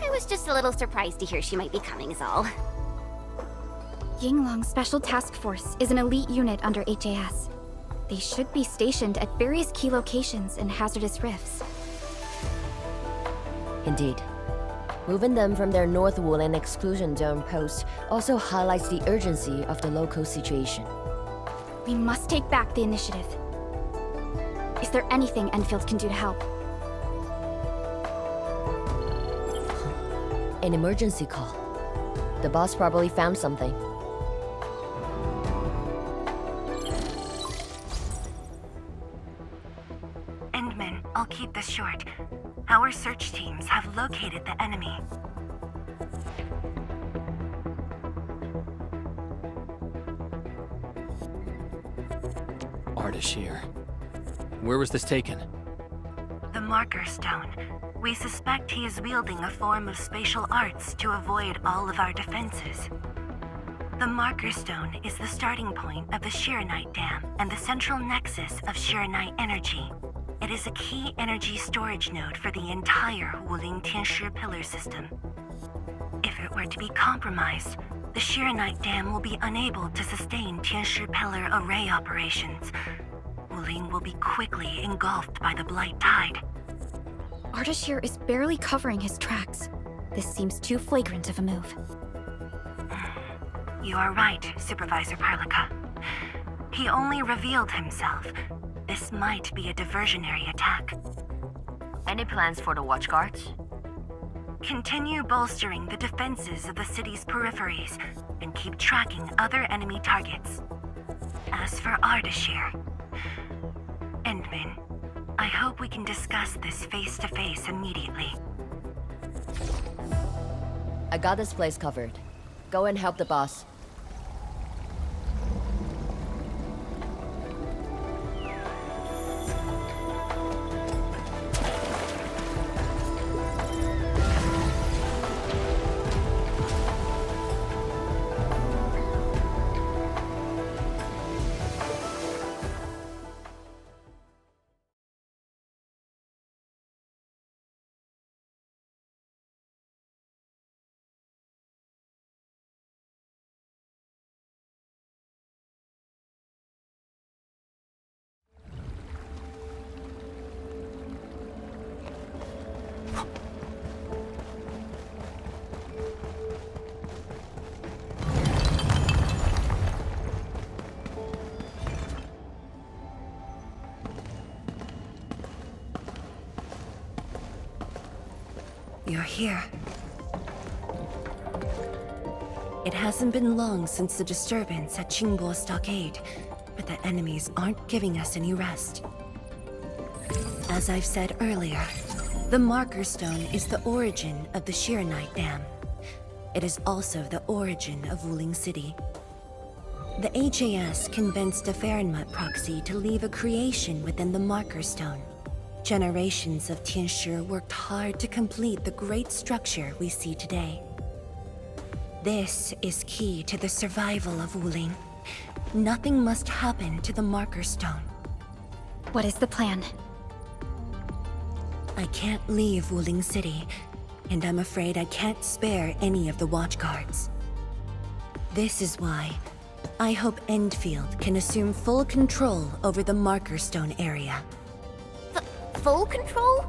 I was just a little surprised to hear she might be coming is all. Yinglong Special Task Force is an elite unit under HAS. They should be stationed at various key locations in hazardous rifts. Indeed. Moving them from their North Woolen exclusion zone post also highlights the urgency of the local situation. We must take back the initiative. Is there anything Endfield can do to help? An emergency call. The boss probably found something. Endman, I'll keep this short. Our search teams have located the enemy. Ardashir. Where was this taken? The Marker Stone. We suspect he is wielding a form of spatial arts to avoid all of our defenses. The Marker Stone is the starting point of the Shiranite Dam and the central nexus of Shiranite energy. It is a key energy storage node for the entire Wuling Tianshi pillar system. If it were to be compromised, the Shiranite Dam will be unable to sustain Tianshi pillar array operations. Wuling will be quickly engulfed by the Blight Tide. Ardashir is barely covering his tracks. This seems too flagrant of a move. You are right, Supervisor Parlica. He only revealed himself. This might be a diversionary attack. Any plans for the Watchguards? Continue bolstering the defenses of the city's peripheries and keep tracking other enemy targets. As for Ardashir, Endman, I hope we can discuss this face-to-face immediately. I got this place covered. Go and help the boss. You're here. It hasn't been long since the disturbance at Qingbo Stockade, but the enemies aren't giving us any rest. As I've said earlier, the Marker Stone is the origin of the Shiranite Dam. It is also the origin of Wuling City. The HAS convinced a Fahrenheit proxy to leave a creation within the Marker Stone. Generations of Tianshi worked hard to complete the great structure we see today. This is key to the survival of Wuling. Nothing must happen to the Marker Stone. What is the plan? I can't leave Wuling City, and I'm afraid I can't spare any of the Watchguards. This is why I hope Endfield can assume full control over the Marker Stone area. Full control?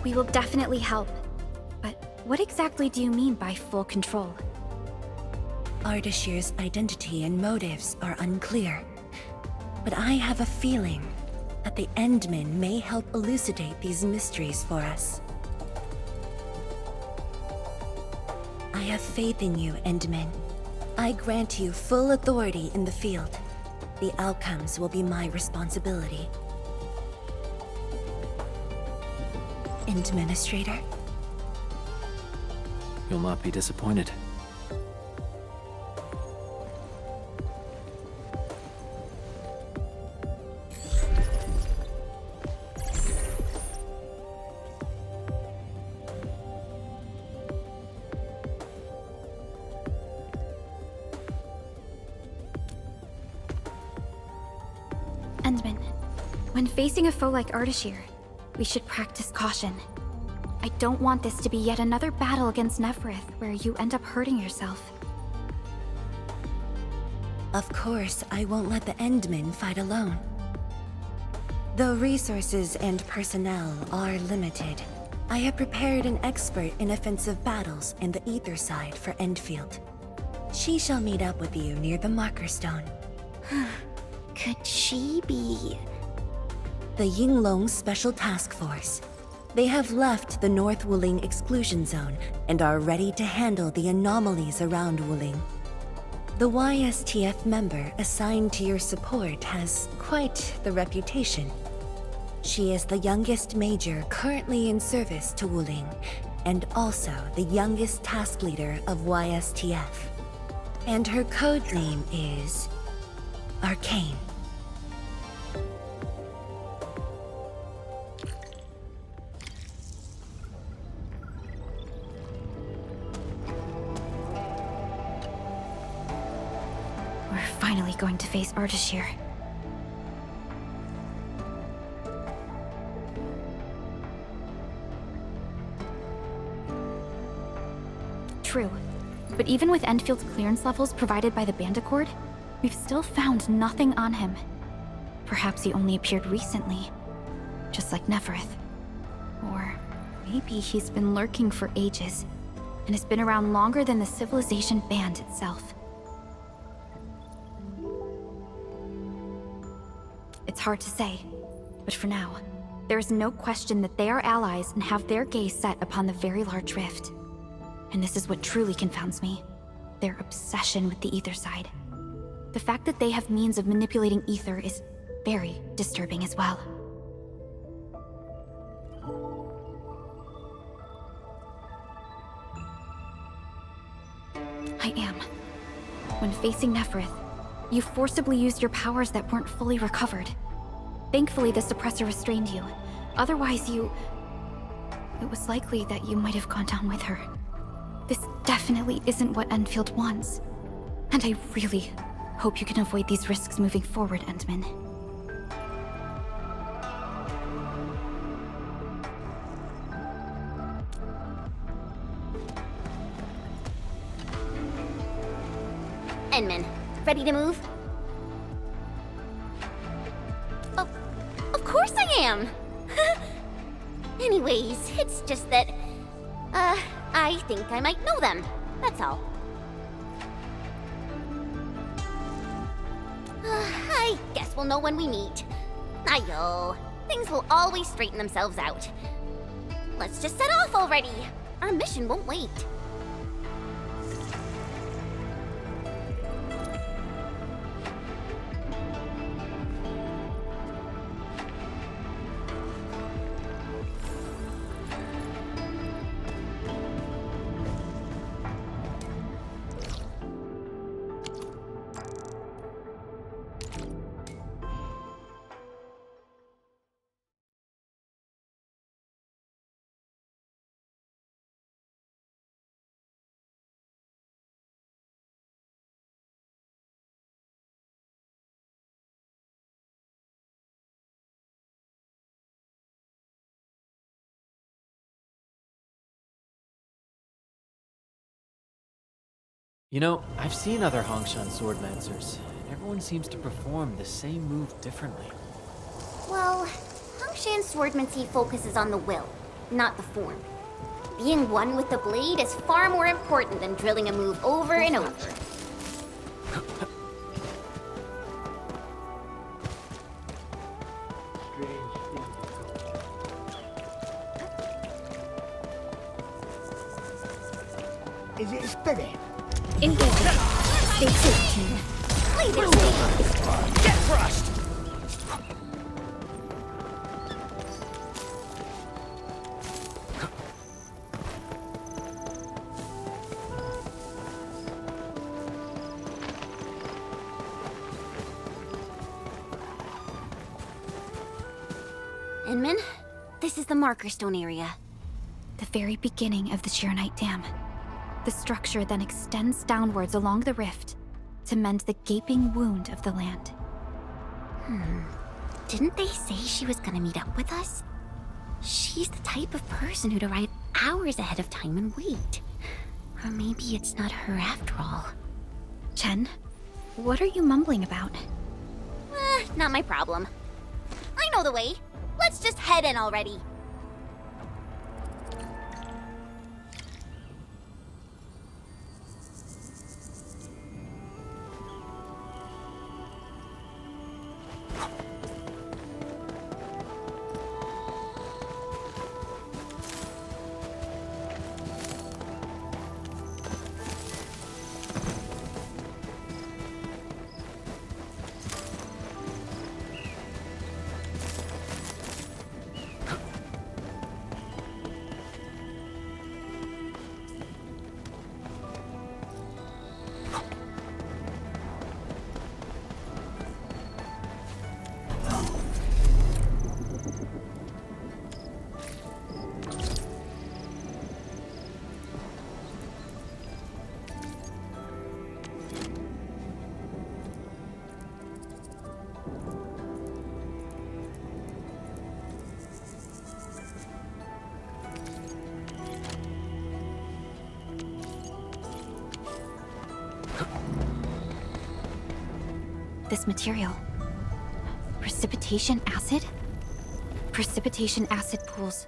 We will definitely help. But what exactly do you mean by full control? Ardashir's identity and motives are unclear. But I have a feeling that the Endmen may help elucidate these mysteries for us. I have faith in you, Endmen. I grant you full authority in the field. The outcomes will be my responsibility. Administrator? You'll not be disappointed. Endman, when facing a foe like Ardashir, we should practice caution. I don't want this to be yet another battle against Neferith where you end up hurting yourself. Of course, I won't let the Endmen fight alone. Though resources and personnel are limited, I have prepared an expert in offensive battles in the Ether side for Endfield. She shall meet up with you near the Marker Stone. Could she be... The Yinglong Special Task Force. They have left the North Wuling exclusion zone and are ready to handle the anomalies around Wuling. The YSTF member assigned to your support has quite the reputation. She is the youngest major currently in service to Wuling, and also the youngest task leader of YSTF. And her code name is... Arcane. We're finally going to face Ardashir. True, but even with Enfield's clearance levels provided by the Bandicord, we've still found nothing on him. Perhaps he only appeared recently, just like Nefereth. Or maybe he's been lurking for ages, and has been around longer than the civilization band itself. It's hard to say, but for now, there is no question that they are allies and have their gaze set upon the very large rift. And this is what truly confounds me. Their obsession with the Ether side. The fact that they have means of manipulating Ether is very disturbing as well. I am. When facing Nefereth, you forcibly used your powers that weren't fully recovered. Thankfully, the suppressor restrained you. Otherwise, it was likely that you might have gone down with her. This definitely isn't what Endfield wants. And I really hope you can avoid these risks moving forward, Endman. Endman, ready to move? Oh, of course I am! Anyways, it's just that, I think I might know them. That's all. I guess we'll know when we meet. Ayo, things will always straighten themselves out. Let's just set off already. Our mission won't wait. You know, I've seen other Hongshan swordmancers, and everyone seems to perform the same move differently. Well, Hongshan swordmancy focuses on the will, not the form. Being one with the blade is far more important than drilling a move over and over. Is it steady? Engage. Stay safe, team. Leave it safe. Get crushed! Inman, this is the Marker Stone area. The very beginning of the Sheernite Dam. The structure then extends downwards along the rift to mend the gaping wound of the land. Didn't they say she was gonna meet up with us? She's the type of person who'd arrive hours ahead of time and wait. Or maybe it's not her after all. Chen, What are you mumbling about? Not my problem. I know the way. Let's just head in already. This material. Precipitation acid? Precipitation acid pools.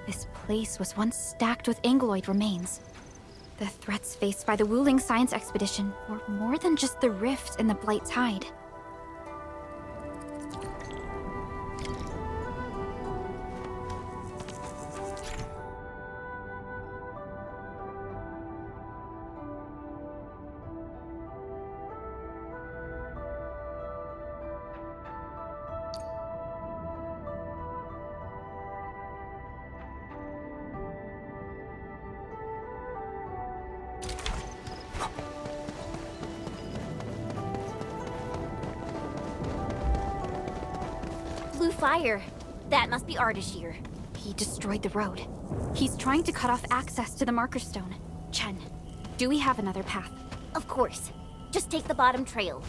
This place was once stacked with Angloid remains. The threats faced by the Wuling science expedition were more than just the rift in the Blight's hide. Blue fire. That must be Ardashir. He destroyed the road. He's trying to cut off access to the marker stone. Chen, do we have another path? Of course. Just take the bottom trail.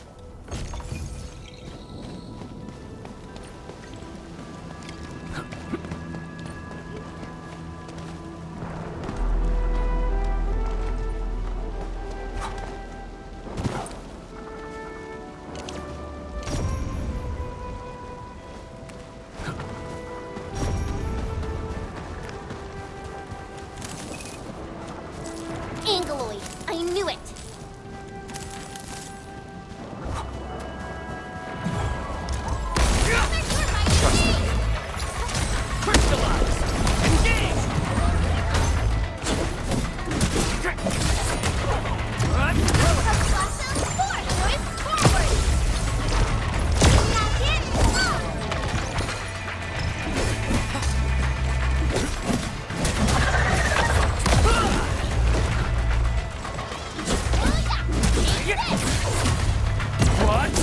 Angloid! I knew it!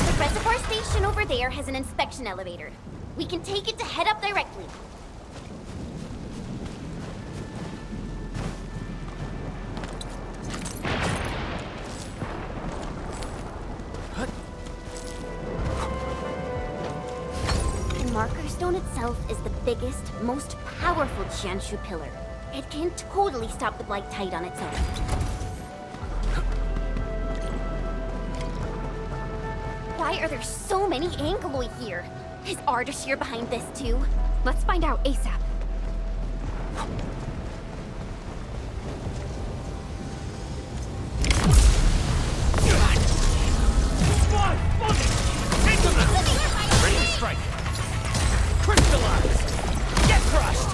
The reservoir station over there has an inspection elevator. We can take it to head up directly. The marker stone itself is the biggest, most powerful Jianshu pillar. It can totally stop the Blight Tide on its own. Why are there so many Angloid here? Is Ardashir behind this too? Let's find out ASAP. Ready to strike. Crystallize! Get crushed!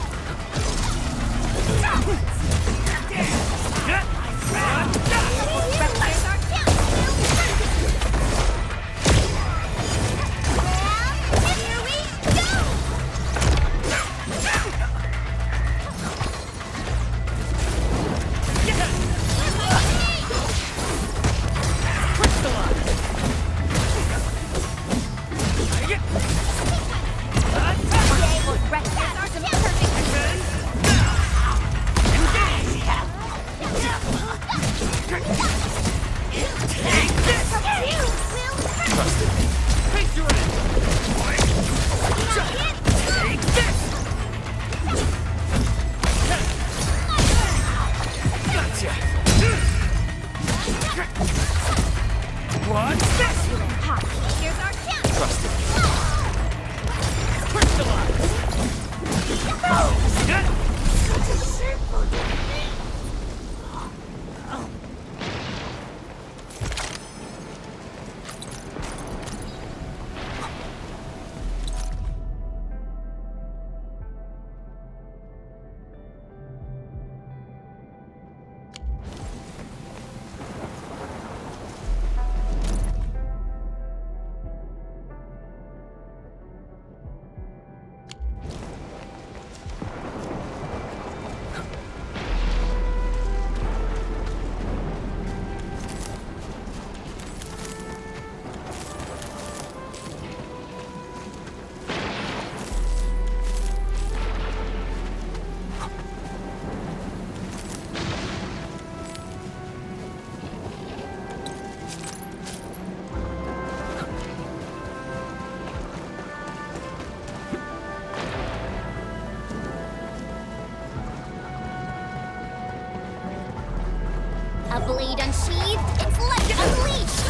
A blade unsheathed, it's left unleashed!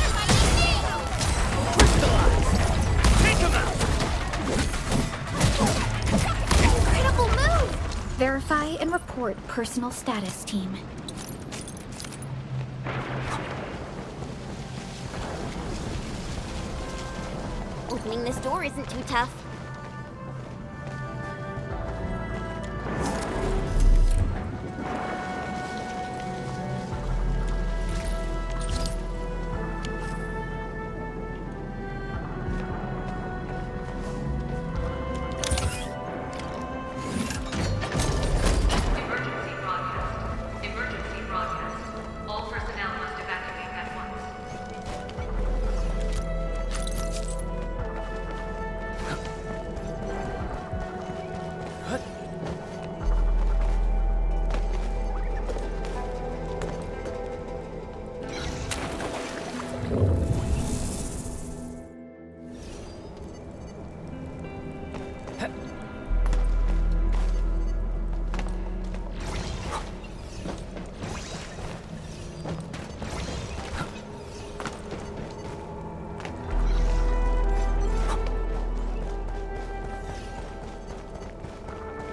Take him out! Incredible move! Verify and report personal status, team. Opening this door isn't too tough. Emergency broadcast. All personnel must evacuate at once.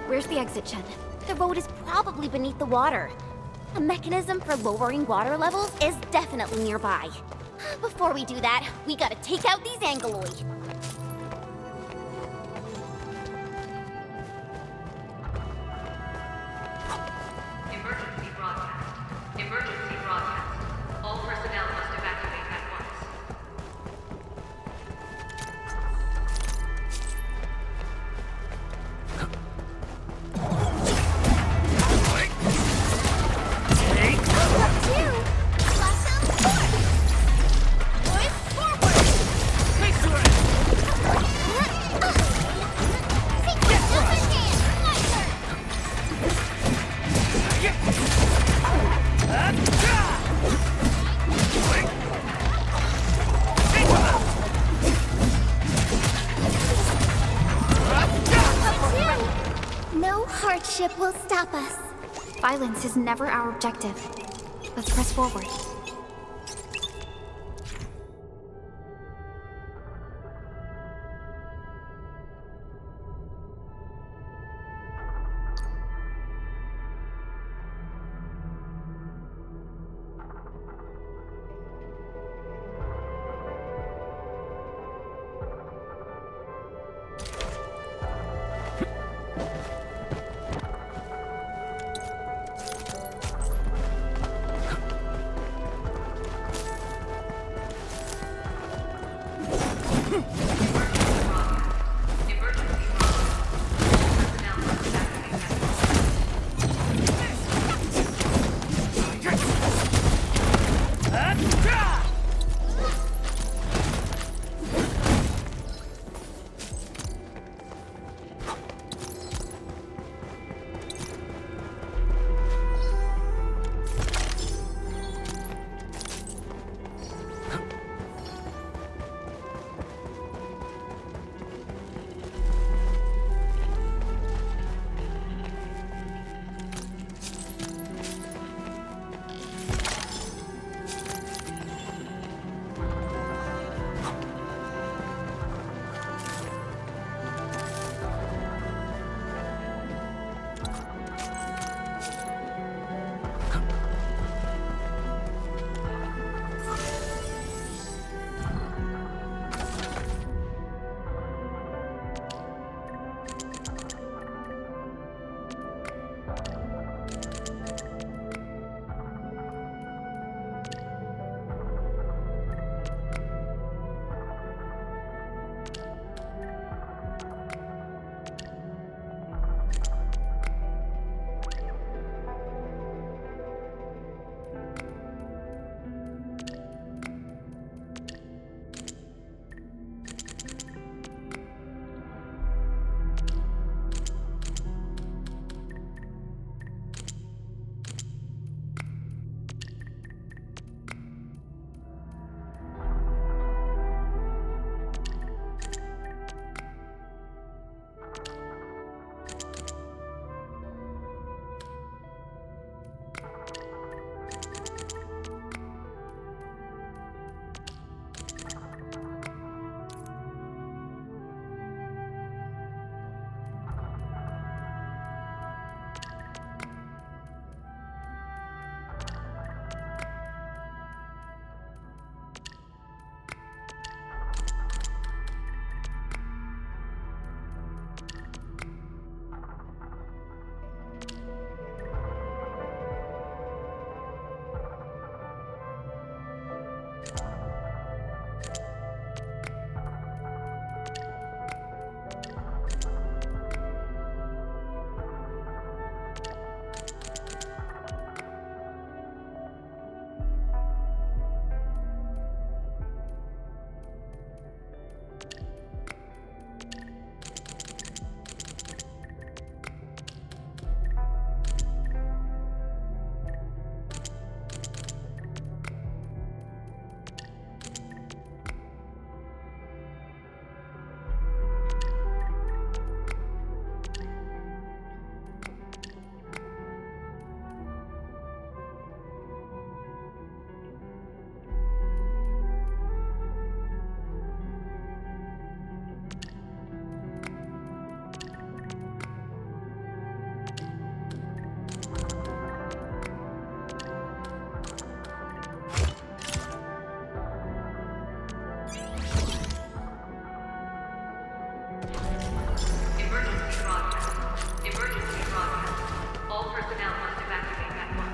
Where's the exit, Chen? The road is probably beneath the water. A mechanism for lowering water levels is definitely nearby. Before we do that, we gotta take out these Angoloi. Emergency broadcast. Emergency broadcast. All personnel must evacuate at once. No hardship will stop us. Violence is never our objective. Let's press forward. personnel must evacuate at once.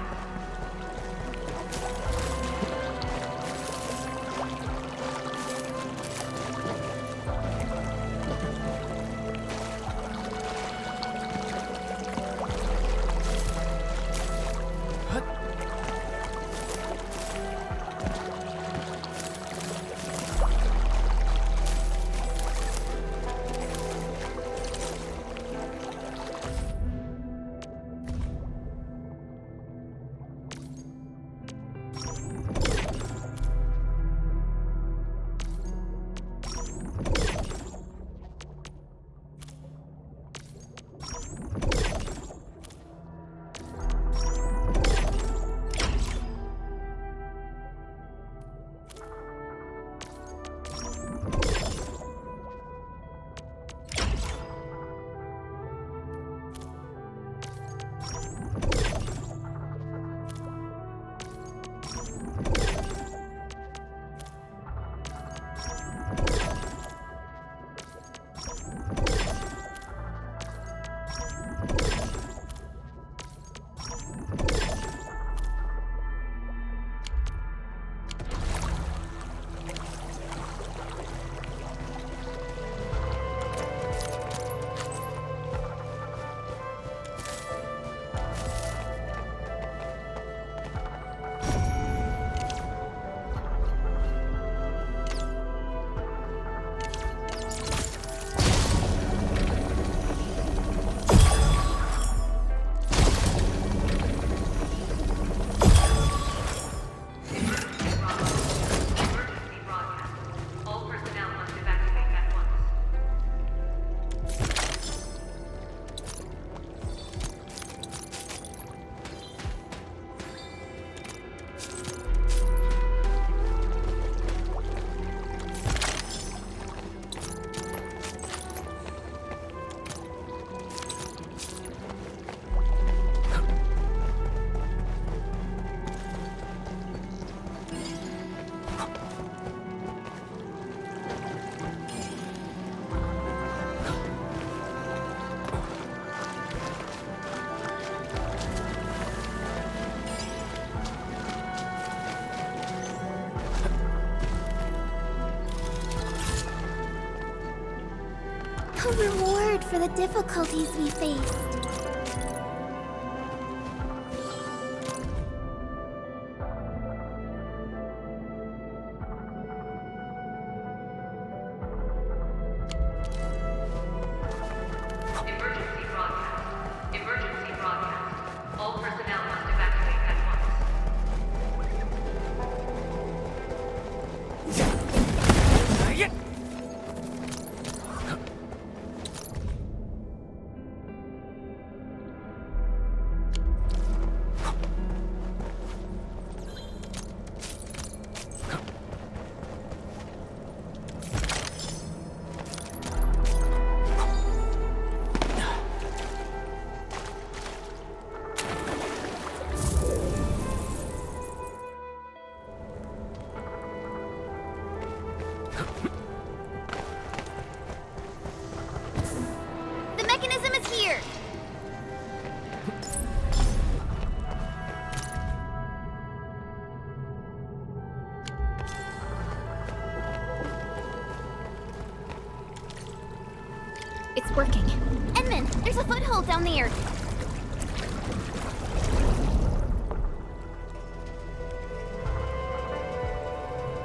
A reward for the difficulties we faced. Emergency broadcast. Emergency broadcast. All personnel must evacuate at once. The mechanism is here! It's working. Edmund, there's a foothold down there.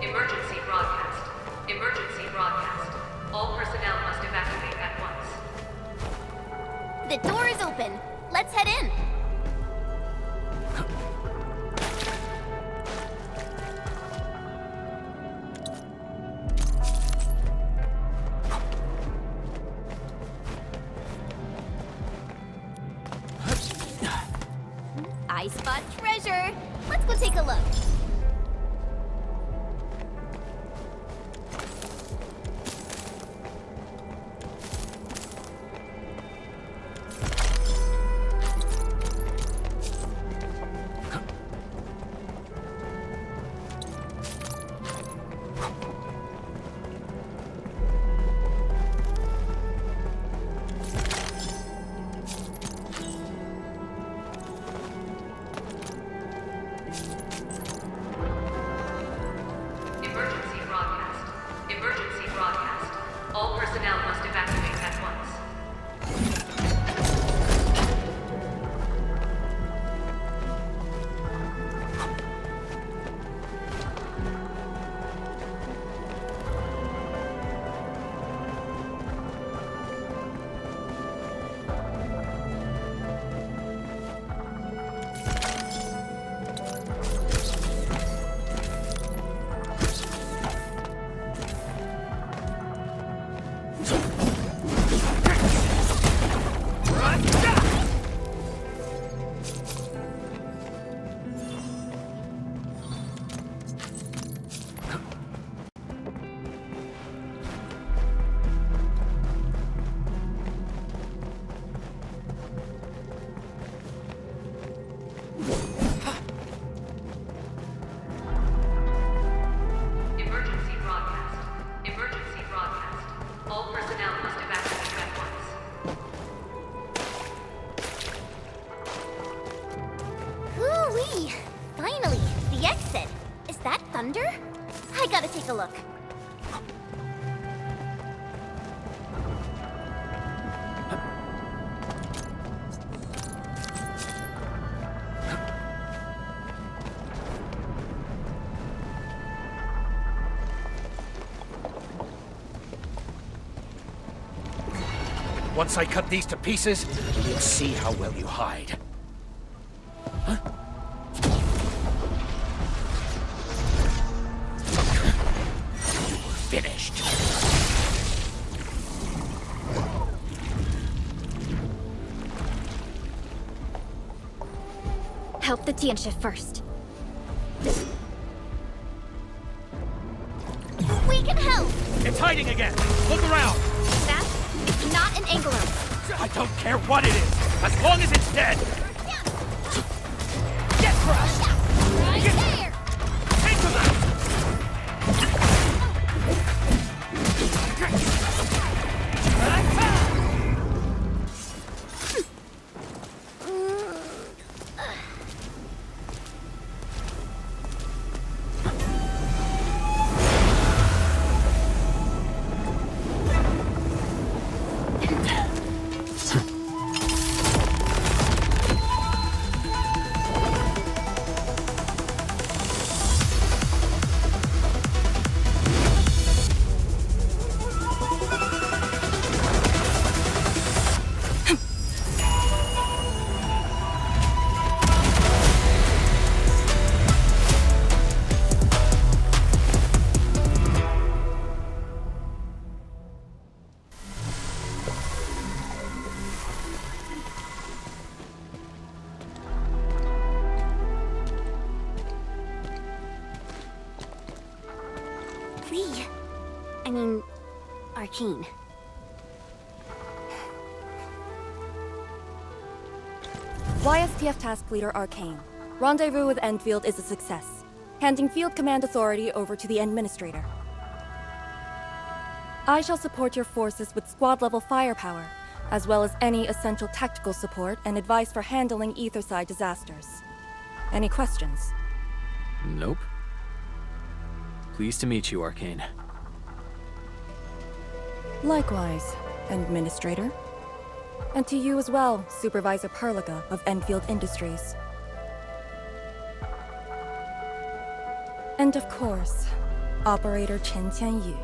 Emergency broadcast. Emergency broadcast. All personnel must evacuate at once. The door is open. Let's head in. I spot treasure. Let's go take a look. Once I cut these to pieces, we'll see how well you hide. Huh? You're finished. Help the Tianshift first. We can help! It's hiding again! Look around! That is not an angler. I don't care what it is, as long as it's dead! Get crushed! Right there! Take them out! Arkane. YSTF Task Leader Arkane. Rendezvous with Endfield is a success. Handing field command authority over to the Administrator. I shall support your forces with squad-level firepower, as well as any essential tactical support and advice for handling Etherside disasters. Any questions? Nope. Pleased to meet you, Arkane. Likewise, Administrator. And to you as well, Supervisor Perlica of Endfield Industries. And of course, Operator Chen Tianyu.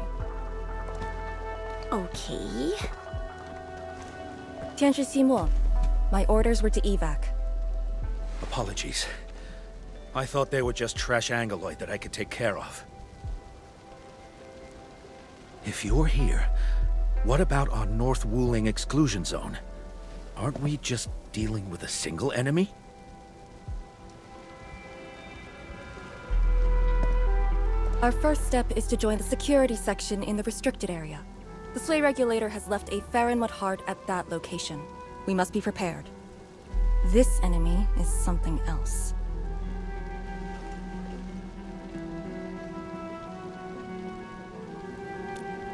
Okay. Tianshi Simo, my orders were to evac. Apologies. I thought they were just trash Angoloid that I could take care of. If you're here, what about our North Wuling exclusion zone? Aren't we just dealing with a single enemy? Our first step is to join the security section in the restricted area. The Sway Regulator has left a Farinmut heart at that location. We must be prepared. This enemy is something else.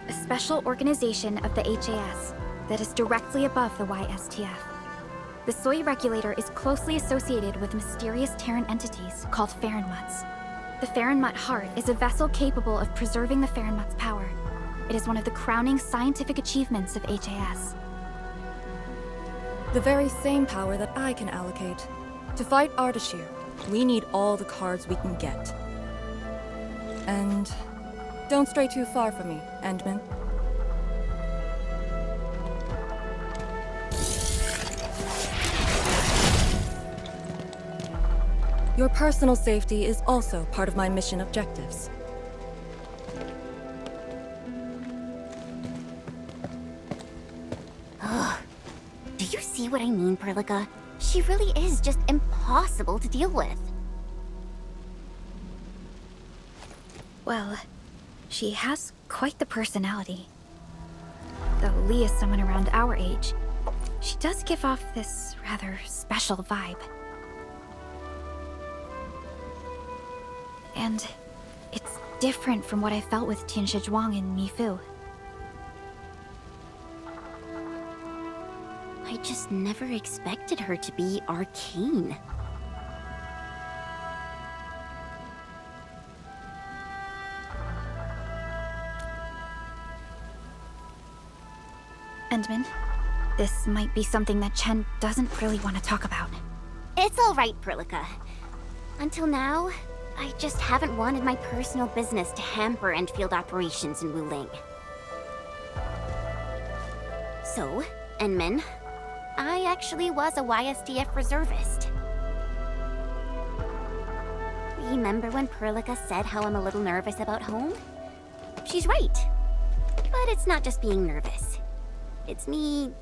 A special organization of the HAS that is directly above the YSTF. The Soy Regulator is closely associated with mysterious Terran entities called Farinmuts. The Farinmut Heart is a vessel capable of preserving the Farinmut's power. It is one of the crowning scientific achievements of HAS. The very same power that I can allocate. To fight Ardashir, we need all the cards we can get. And don't stray too far from me, Endman. Your personal safety is also part of my mission objectives. Ugh. Do you see what I mean, Perlica? She really is just impossible to deal with. Well, she has quite the personality. Though Lee is someone around our age, she does give off this rather special vibe. And it's different from what I felt with Tianshi Zhuang and Mifu. I just never expected her to be Arkane. Endman, this might be something that Chen doesn't really want to talk about. It's all right, Perlica. Until now, I just haven't wanted my personal business to hamper Endfield operations in Wuling. So, Enman. I actually was a YSDF reservist. Remember when Perlica said how I'm a little nervous about home? She's right. But it's not just being nervous. It's me...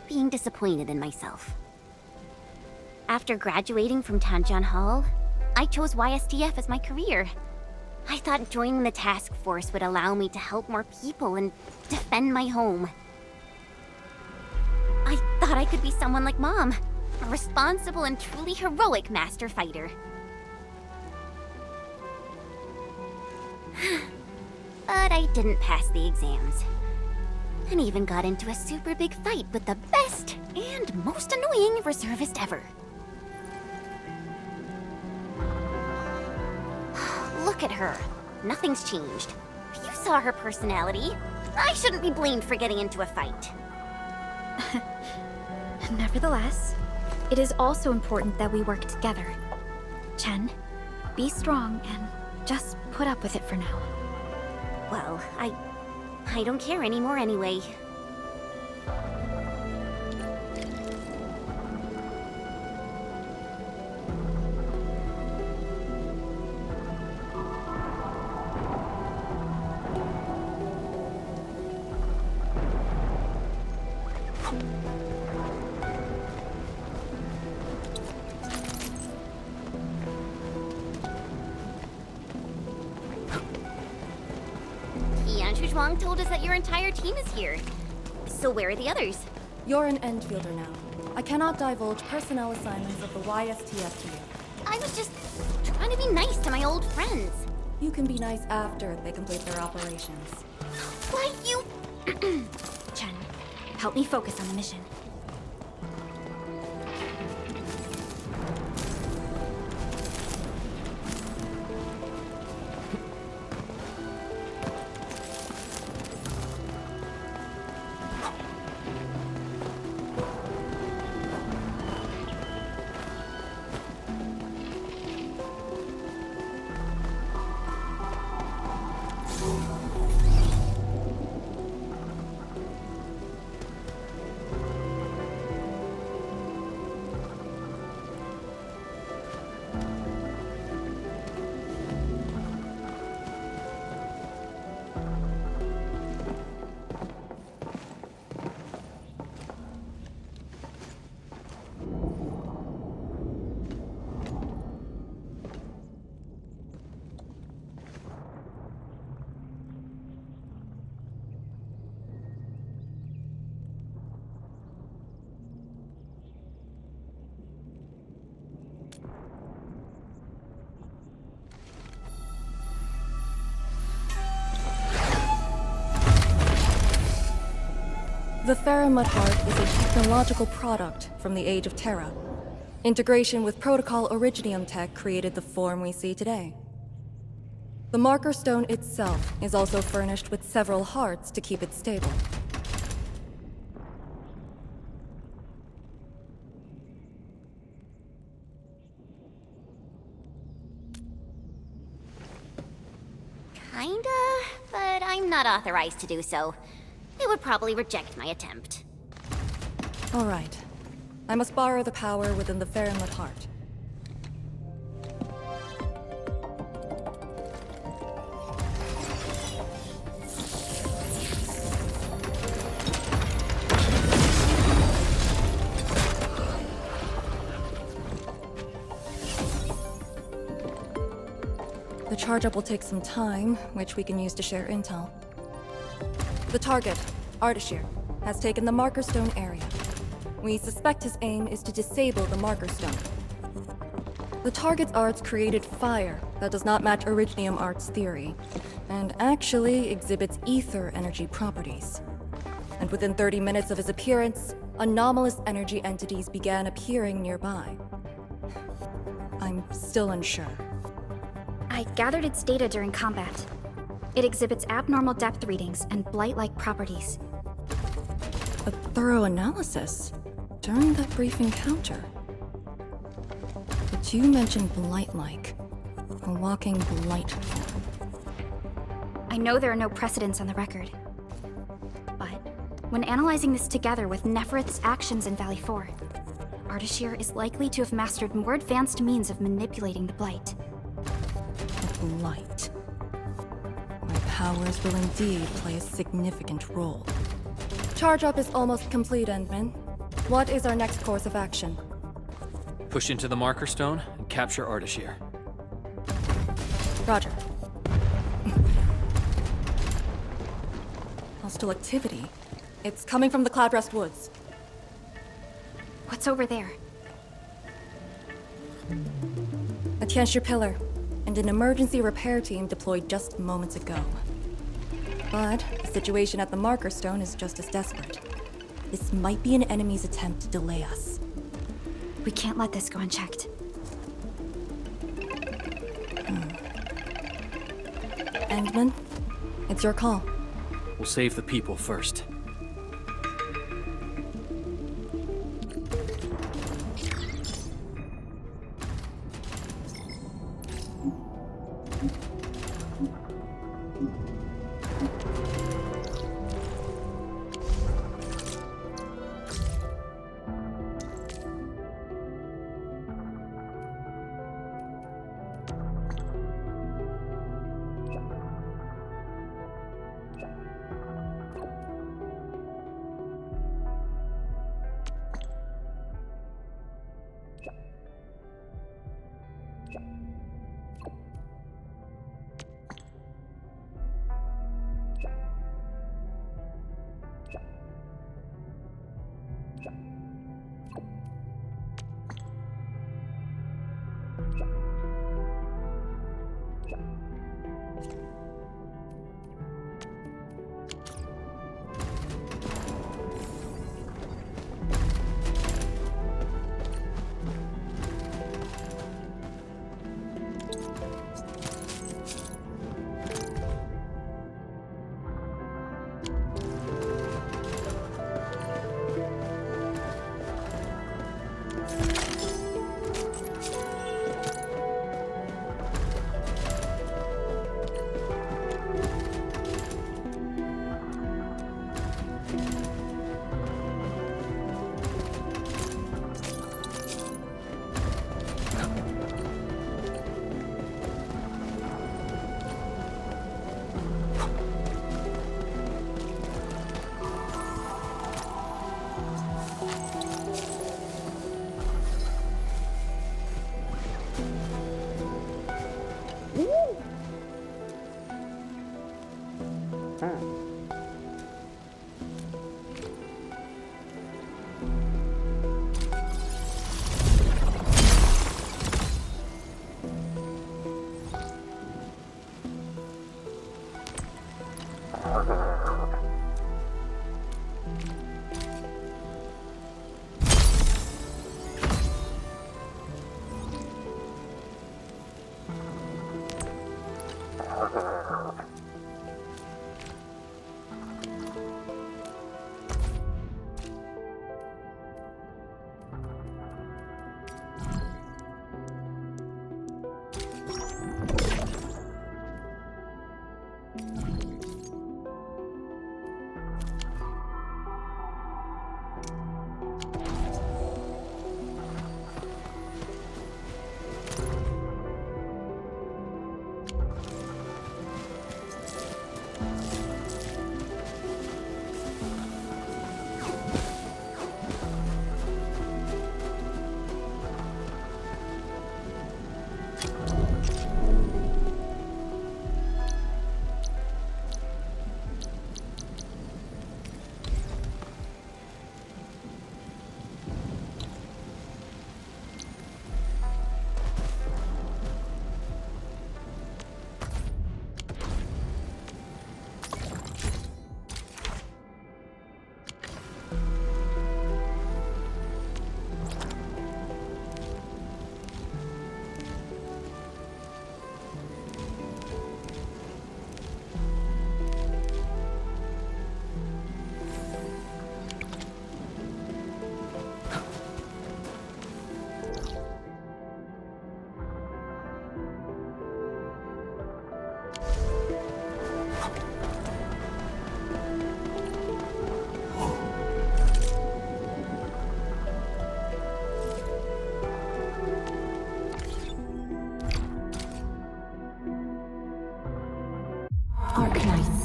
being disappointed in myself. After graduating from Tanjan Hall, I chose YSDF as my career. I thought joining the task force would allow me to help more people and defend my home. I thought I could be someone like Mom, a responsible and truly heroic master fighter. But I didn't pass the exams. And even got into a super big fight with the best and most annoying reservist ever. Look at her. Nothing's changed. You saw her personality. I shouldn't be blamed for getting into a fight. Nevertheless, it is also important that we work together. Chen, be strong and just put up with it for now. Well, I don't care anymore anyway. Zhuang told us that your entire team is here. So where are the others? You're an Endfielder now. I cannot divulge personnel assignments of the YSTF to you. I was just trying to be nice to my old friends. You can be nice after they complete their operations. Why, you... Chen, help me focus on the mission. The Theramud Heart is a technological product from the Age of Terra. Integration with Protocol Originium tech created the form we see today. The marker stone itself is also furnished with several hearts to keep it stable. Kinda, but I'm not authorized to do so. They would probably reject my attempt. All right. I must borrow the power within the Theramud Heart. The charge-up will take some time, which we can use to share intel. The target, Ardashir, has taken the Marker Stone area. We suspect his aim is to disable the Marker Stone. The target's arts created fire that does not match Originium Art's theory, and actually exhibits ether energy properties. And within 30 minutes of his appearance, anomalous energy entities began appearing nearby. I'm still unsure. I gathered its data during combat. It exhibits abnormal depth readings and blight-like properties. A thorough analysis during that brief encounter. But you mentioned blight-like. A walking blight form. I know there are no precedents on the record. But When analyzing this together with Neferith's actions in Valley 4, Ardashir is likely to have mastered more advanced means of manipulating the Blight. The Blight. My powers will indeed play a significant role. Charge up is almost complete, Endman. What is our next course of action? Push into the marker stone and capture Ardashir. Roger. Hostile activity? It's coming from the Cloudrest Woods. What's over there? A Tianshi pillar, and an emergency repair team deployed just moments ago. But the situation at the marker stone is just as desperate. This might be an enemy's attempt to delay us. We can't let this go unchecked. Endman, it's your call. We'll save the people first. Arknights.